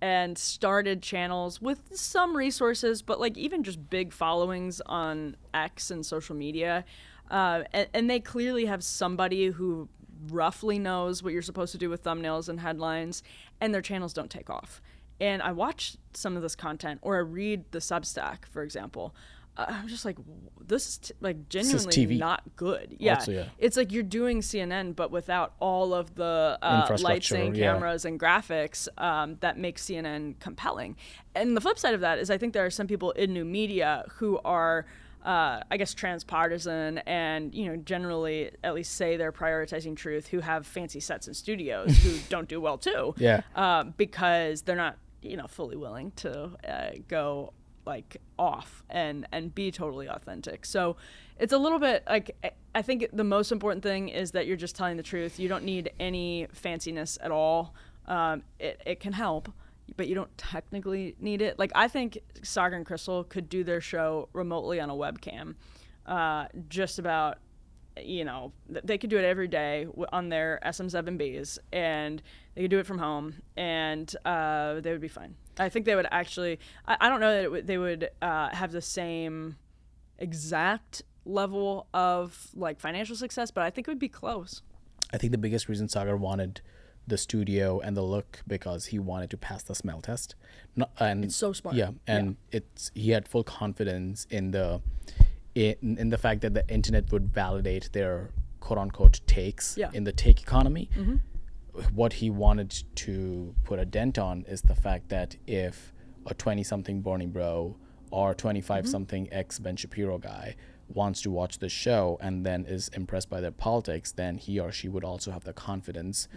and started channels with some resources, but like even just big followings on X and social media, and they clearly have somebody who roughly knows what you're supposed to do with thumbnails and headlines, and their channels don't take off. And I watch some of this content, or I read the Substack, for example. I'm just like, this is like genuinely not good. Yeah. Also, yeah. It's like you're doing CNN, but without all of the lights and cameras and graphics that make CNN compelling. And the flip side of that is I think there are some people in new media who are, I guess, transpartisan and, you know, generally at least say they're prioritizing truth, who have fancy sets and studios who don't do well too. Because they're not, you know, fully willing to go like off and be totally authentic. So it's a little bit like, I think the most important thing is that you're just telling the truth. You don't need any fanciness at all. It can help, but you don't technically need it. Like I think Sagar and Crystal could do their show remotely on a webcam, just about, you know, they could do it every day on their SM7Bs, and they could do it from home, and they would be fine. I think they would actually, I don't know that they would have the same exact level of like financial success, but I think it would be close. I think the biggest reason Sagar wanted the studio and the look because he wanted to pass the smell test. And it's so smart. Yeah, and he had full confidence in the fact that the internet would validate their quote unquote takes in the take economy. What he wanted to put a dent on is the fact that if a 20-something Bernie bro or 25-something ex-Ben Shapiro guy wants to watch the show and then is impressed by their politics, then he or she would also have the confidence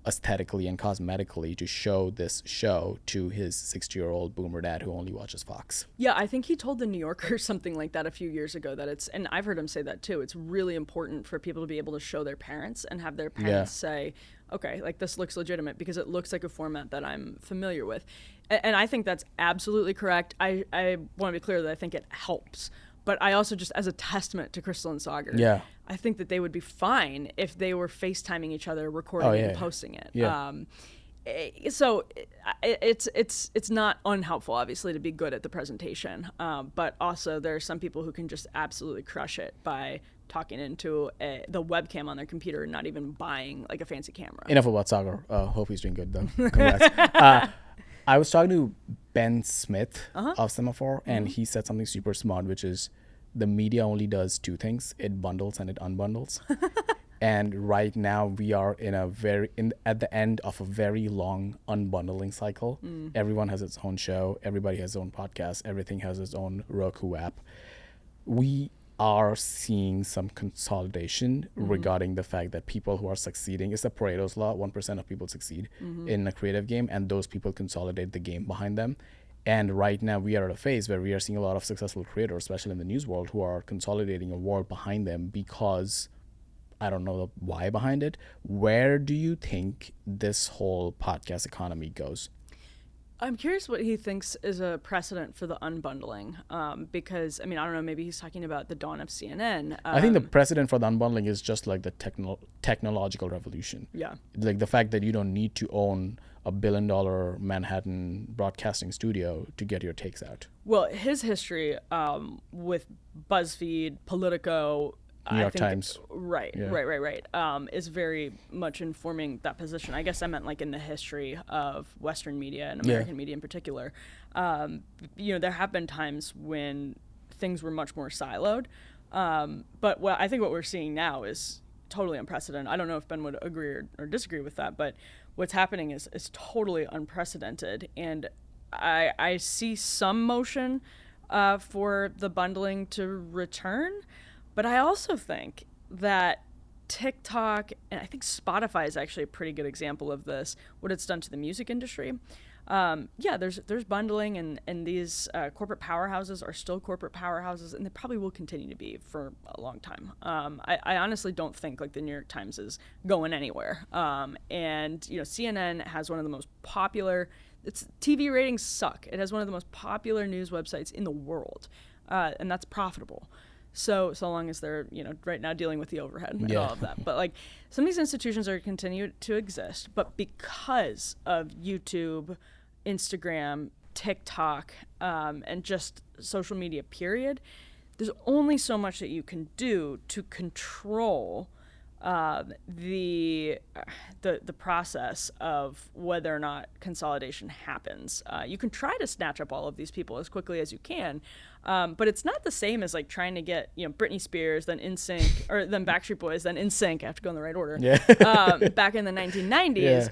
aesthetically and cosmetically to show this show to his 60-year-old boomer dad who only watches Fox. Yeah, I think he told the New Yorker something like that a few years ago, that it's, and I've heard him say that too, it's really important for people to be able to show their parents and have their parents say, okay, like this looks legitimate because it looks like a format that I'm familiar with. And I think that's absolutely correct. I want to be clear that I think it helps. But I also just, as a testament to Crystal and Sagar, I think that they would be fine if they were FaceTiming each other, recording and posting it. So it's not unhelpful, obviously, to be good at the presentation. But also there are some people who can just absolutely crush it by talking into the webcam on their computer and not even buying like a fancy camera. Enough about Sagar. Hope he's doing good though. Congrats. I was talking to Ben Smith of Semaphore, and he said something super smart, which is the media only does two things: it bundles and it unbundles. And right now we are at the end of a very long unbundling cycle. Everyone has its own show. Everybody has its own podcast. Everything has its own Roku app. We are seeing some consolidation regarding the fact that people who are succeeding, it's the Pareto's law, 1% of people succeed in a creative game, and those people consolidate the game behind them. And right now we are at a phase where we are seeing a lot of successful creators, especially in the news world, who are consolidating a world behind them because I don't know the why behind it. Where do you think this whole podcast economy goes? I'm curious what he thinks is a precedent for the unbundling, because, I mean, I don't know, maybe he's talking about the dawn of CNN. I think the precedent for the unbundling is just like the technological revolution. Yeah. Like the fact that you don't need to own a $1 billion Manhattan broadcasting studio to get your takes out. Well, his history with BuzzFeed, Politico, New York Times. Right, Yeah. right. Is very much informing that position. I guess I meant like in the history of Western media and American media in particular. There have been times when things were much more siloed. But I think what we're seeing now is totally unprecedented. I don't know if Ben would agree or disagree with that, but what's happening is totally unprecedented. And I see some motion for the bundling to return, but I also think that TikTok, and I think Spotify is actually a pretty good example of this, what it's done to the music industry. There's bundling, and these corporate powerhouses are still corporate powerhouses, and they probably will continue to be for a long time. I honestly don't think like the New York Times is going anywhere. And CNN has one of the most popular. Its TV ratings suck. It has one of the most popular news websites in the world, and that's profitable. So long as they're right now dealing with the overhead and all of that. But like some of these institutions are continue to exist, but because of YouTube, Instagram, TikTok, and just social media period, there's only so much that you can do to control the process of whether or not consolidation happens. You can try to snatch up all of these people as quickly as you can, but it's not the same as like trying to get Britney Spears, then NSYNC, or then Backstreet Boys, then NSYNC. I have to go in the right order. Back in the 1990s,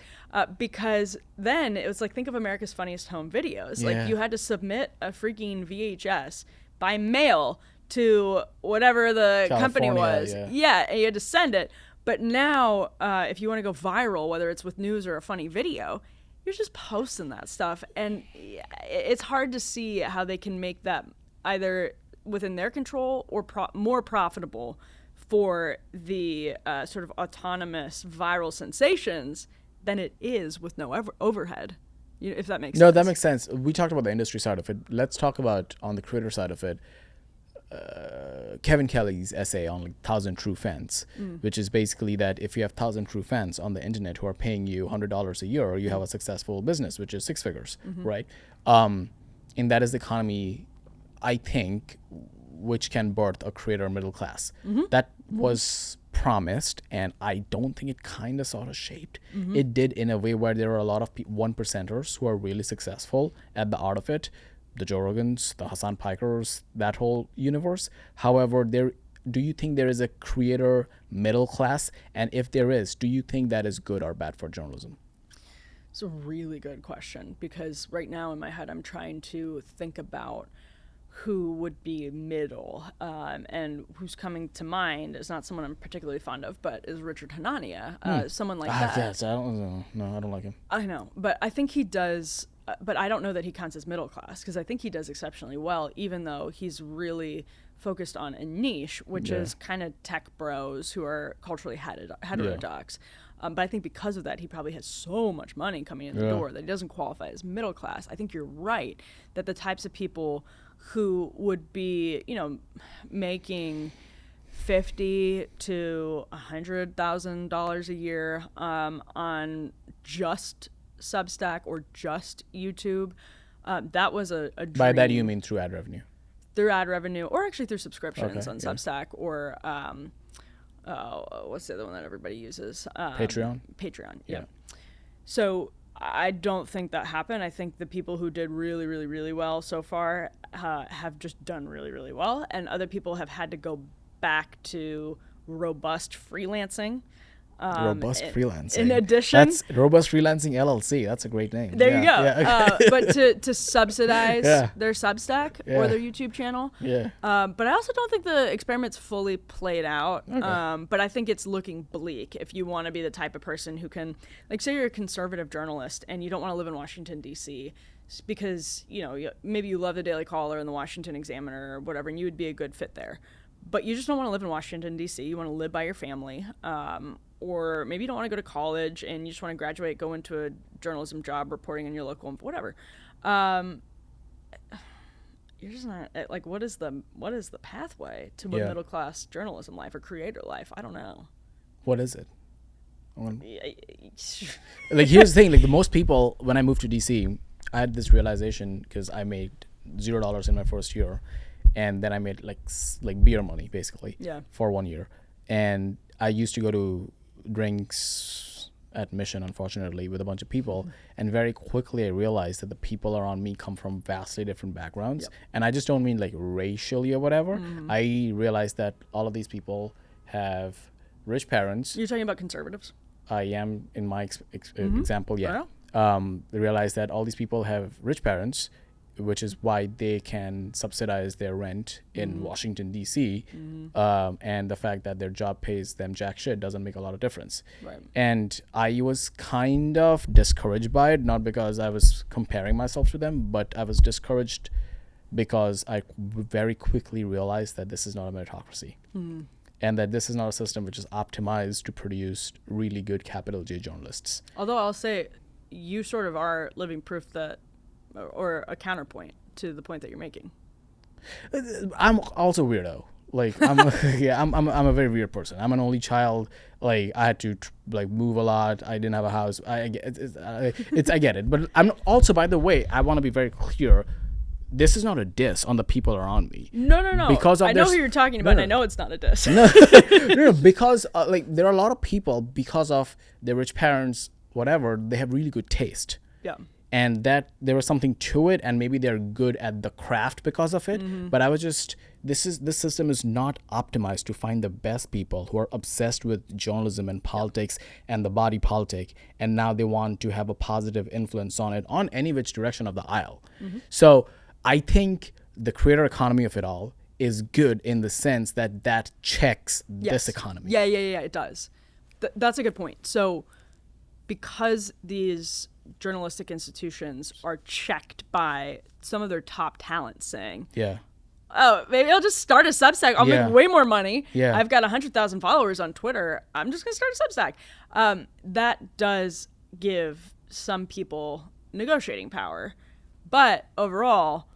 because then it was like, think of America's Funniest Home Videos. Like you had to submit a freaking VHS by mail to whatever the company was. And you had to send it. But now, if you want to go viral, whether it's with news or a funny video, you're just posting that stuff. And it's hard to see how they can make that either within their control or more profitable for the sort of autonomous viral sensations than it is with no overhead, if that makes sense. No, that makes sense. We talked about the industry side of it. Let's talk about on the creator side of it. Kevin Kelly's essay on like 1,000 True Fans, which is basically that if you have 1,000 true fans on the internet who are paying you $100 a year, you have a successful business, which is 6 figures, right? And that is the economy, I think, which can birth a creator middle class. That was promised, and I don't think it kind of sort of shaped. It did in a way where there are a lot of one percenters who are really successful at the art of it. The Joe Rogans, the Hassan Pikers, that whole universe. However, do you think there is a creator middle class? And if there is, do you think that is good or bad for journalism? It's a really good question, because right now in my head I'm trying to think about who would be middle, and who's coming to mind is not someone I'm particularly fond of, but is Richard Hanania, someone like that. Yes, I don't like him. I know, but I think he does. But I don't know that he counts as middle class, because I think he does exceptionally well, even though he's really focused on a niche, which is kind of tech bros who are culturally heterodox. But I think because of that, he probably has so much money coming in the door that he doesn't qualify as middle class. I think you're right that the types of people who would be, making $50,000 to $100,000 a year on just Substack or just YouTube, that was a dream. By that you mean through ad revenue? Through ad revenue, or actually through subscriptions on Substack, or what's the other one that everybody uses? Patreon. Yeah. So I don't think that happened. I think the people who did really, really, really well so far have just done really, really well, and other people have had to go back to robust freelancing. Robust freelancing. In addition, that's Robust Freelancing LLC. That's a great name. There you go. Yeah. But to subsidize their Substack or their YouTube channel. But I also don't think the experiment's fully played out. But I think it's looking bleak if you want to be the type of person who can, like, say you're a conservative journalist and you don't want to live in Washington, D.C., because maybe you love the Daily Caller and the Washington Examiner or whatever, and you would be a good fit there. But you just don't want to live in Washington, D.C. You want to live by your family. Or maybe you don't want to go to college and you just want to graduate, go into a journalism job reporting in your local, whatever. You're just not, like, what is the pathway to a middle class journalism life or creator life? I don't know. What is it? Like, here's the thing, like, the most people, when I moved to DC, I had this realization because I made $0 in my first year. and then I made like beer money basically for 1 year. And I used to go to drinks at Mission, unfortunately, with a bunch of people, and very quickly I realized that the people around me come from vastly different backgrounds. And I just don't mean like racially or whatever. I realized that all of these people have rich parents. You're talking about conservatives? I am in my example, realize that all these people have rich parents, which is why they can subsidize their rent in Washington, D.C. And the fact that their job pays them jack shit doesn't make a lot of difference. Right. And I was kind of discouraged by it, not because I was comparing myself to them, but I was discouraged because I very quickly realized that this is not a meritocracy. And that this is not a system which is optimized to produce really good capital J journalists. Although I'll say you sort of are living proof that, or a counterpoint to the point that you're making. I'm also weirdo. Like I'm a very weird person. I'm an only child. Like I had to like move a lot. I didn't have a house. I get it. But I'm also, by the way, I want to be very clear. This is not a diss on the people around me. No. Because of I know who you're talking about. And I know it's not a diss. No, because like there are a lot of people, because of their rich parents, whatever, they have really good taste. Yeah. And that there was something to it, and maybe they're good at the craft because of it. But I was just, this system is not optimized to find the best people who are obsessed with journalism and politics and the body politic, and now they want to have a positive influence on it on any which direction of the aisle. So I think the creator economy of it all is good in the sense that that checks this economy. Yeah, it does. That's a good point. So because these journalistic institutions are checked by some of their top talent saying, oh, maybe I'll just start a Substack. I'll make way more money. I've got 100,000 followers on Twitter. I'm just going to start a Substack. That does give some people negotiating power. But overall,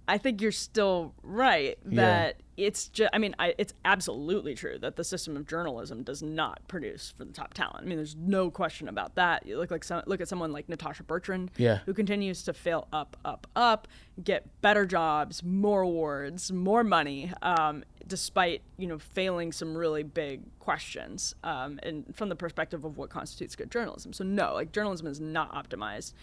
I think you're still right that it's just, I mean, it's absolutely true that the system of journalism does not produce for the top talent. I mean, there's no question about that. You look at someone like Natasha Bertrand, who continues to fail up, get better jobs, more awards, more money, despite, failing some really big questions, and from the perspective of what constitutes good journalism. So no, like journalism is not optimized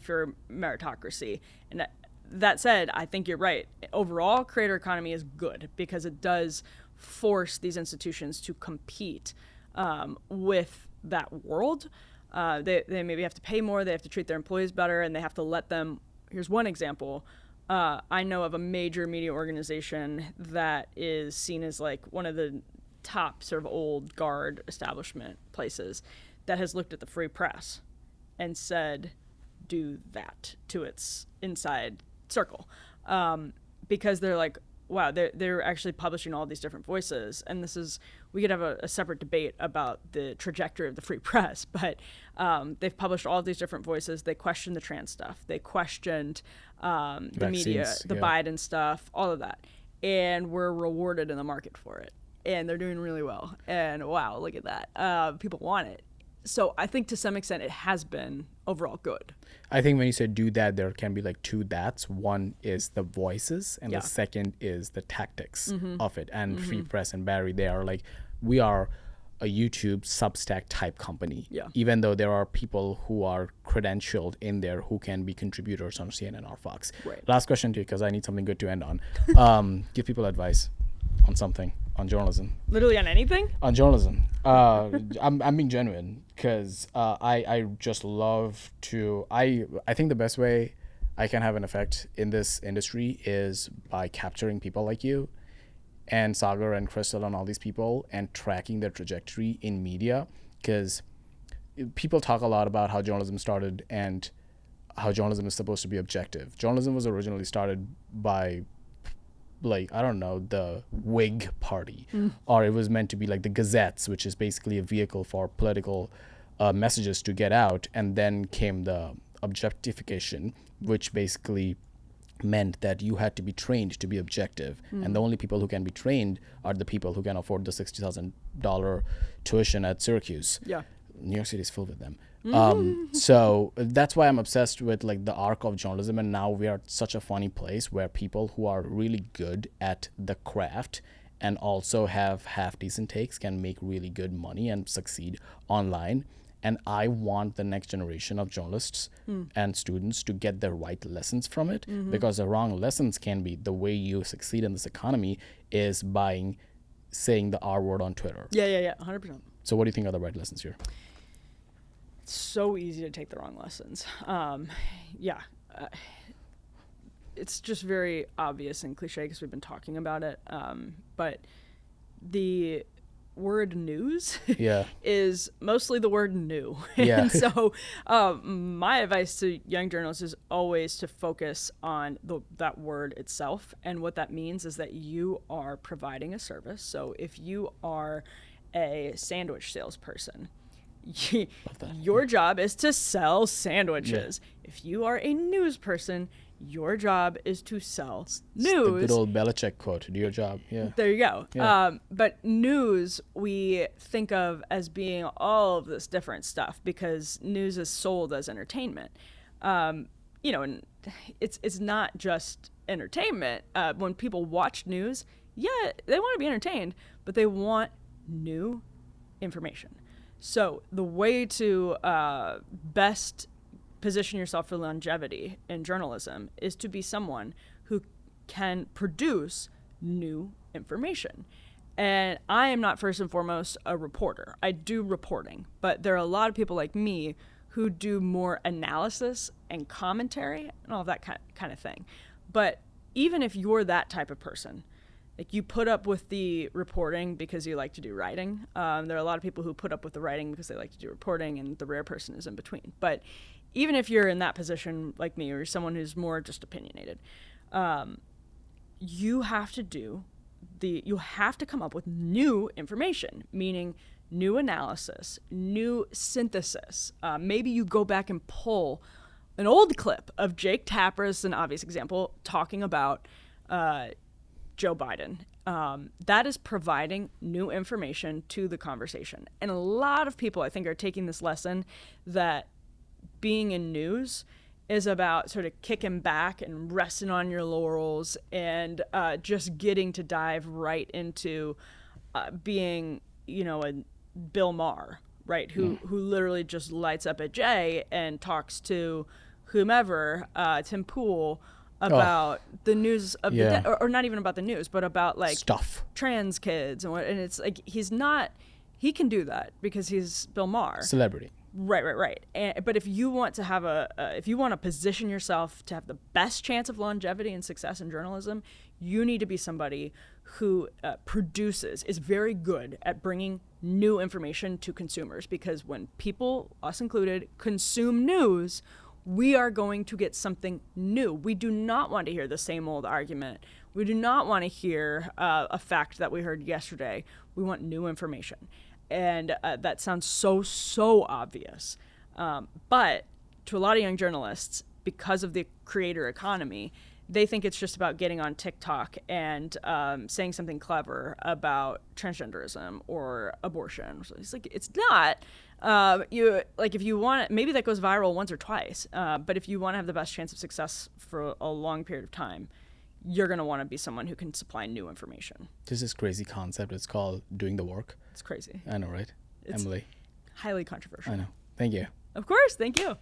for meritocracy. And that said, I think you're right. Overall, creator economy is good because it does force these institutions to compete with that world. They maybe have to pay more, they have to treat their employees better, and they have to let them. Here's one example. I know of a major media organization that is seen as like one of the top sort of old guard establishment places that has looked at the free press and said, do that to its inside circle, because they're like, wow, they're actually publishing all these different voices, and we could have a separate debate about the trajectory of the free press, but they've published all these different voices. They questioned the trans stuff, they questioned the vaccines, media, the Biden stuff, all of that, and we're rewarded in the market for it, and they're doing really well, and wow, look at that, people want it. So I think to some extent it has been overall good. I think when you say do that, there can be like two that's. One is the voices, and the second is the tactics of it. And Free Press and Barry, they are like, we are a YouTube Substack type company. Even though there are people who are credentialed in there who can be contributors on CNN or Fox. Last question to you, because I need something good to end on. Give people advice on something. On journalism. Literally on anything? On journalism. I'm being genuine because I just love to. I think the best way I can have an effect in this industry is by capturing people like you and Sagar and Crystal and all these people and tracking their trajectory in media, because people talk a lot about how journalism started and how journalism is supposed to be objective. Journalism was originally started by, like, I don't know, the Whig party, or it was meant to be like the Gazettes, which is basically a vehicle for political messages to get out. And then came the objectification, which basically meant that you had to be trained to be objective. And the only people who can be trained are the people who can afford the $60,000 tuition at Syracuse. New York City is filled with them. So that's why I'm obsessed with like the arc of journalism, and now we are at such a funny place where people who are really good at the craft and also have half decent takes can make really good money and succeed online. And I want the next generation of journalists and students to get the right lessons from it, because the wrong lessons can be the way you succeed in this economy is by saying the R word on Twitter. Yeah, 100%. So what do you think are the right lessons here? It's so easy to take the wrong lessons. It's just very obvious and cliche because we've been talking about it. But the word news is mostly the word new. And so my advice to young journalists is always to focus on that word itself. And what that means is that you are providing a service. So if you are a sandwich salesperson, your job is to sell sandwiches. If you are a news person, your job is to sell news. The good old Belichick quote, do your job. Yeah. There you go. But news we think of as being all of this different stuff because news is sold as entertainment. And it's not just entertainment. When people watch news, they want to be entertained, but they want new information. So the way to best position yourself for longevity in journalism is to be someone who can produce new information. And I am not first and foremost a reporter. I do reporting, but there are a lot of people like me who do more analysis and commentary and all that kind of thing. But even if you're that type of person, like you put up with the reporting because you like to do writing. There are a lot of people who put up with the writing because they like to do reporting, and the rare person is in between. But even if you're in that position like me or someone who's more just opinionated, you have to come up with new information, meaning new analysis, new synthesis. Maybe you go back and pull an old clip of Jake Tapper, as an obvious example, talking about Joe Biden. That is providing new information to the conversation. And a lot of people, I think, are taking this lesson that being in news is about sort of kicking back and resting on your laurels and just getting to dive right into being, a Bill Maher, right? Who literally just lights up at Jay and talks to whomever, Tim Pool, about the news of the day, or not even about the news, but about like stuff, trans kids and it's like he can do that because he's Bill Maher, celebrity. Right. But if you want to if you want to position yourself to have the best chance of longevity and success in journalism, you need to be somebody who is very good at bringing new information to consumers, because when people, us included, consume news, we are going to get something new. We do not want to hear the same old argument. We do not want to hear a fact that we heard yesterday. We want new information. And that sounds so obvious. But to a lot of young journalists, because of the creator economy, they think it's just about getting on TikTok and saying something clever about transgenderism or abortion. So it's like, it's not. If you want, maybe that goes viral once or twice. But if you want to have the best chance of success for a long period of time, you're going to want to be someone who can supply new information. There's this crazy concept. It's called doing the work. It's crazy. I know, right? It's Emily. Highly controversial. I know. Thank you. Of course. Thank you.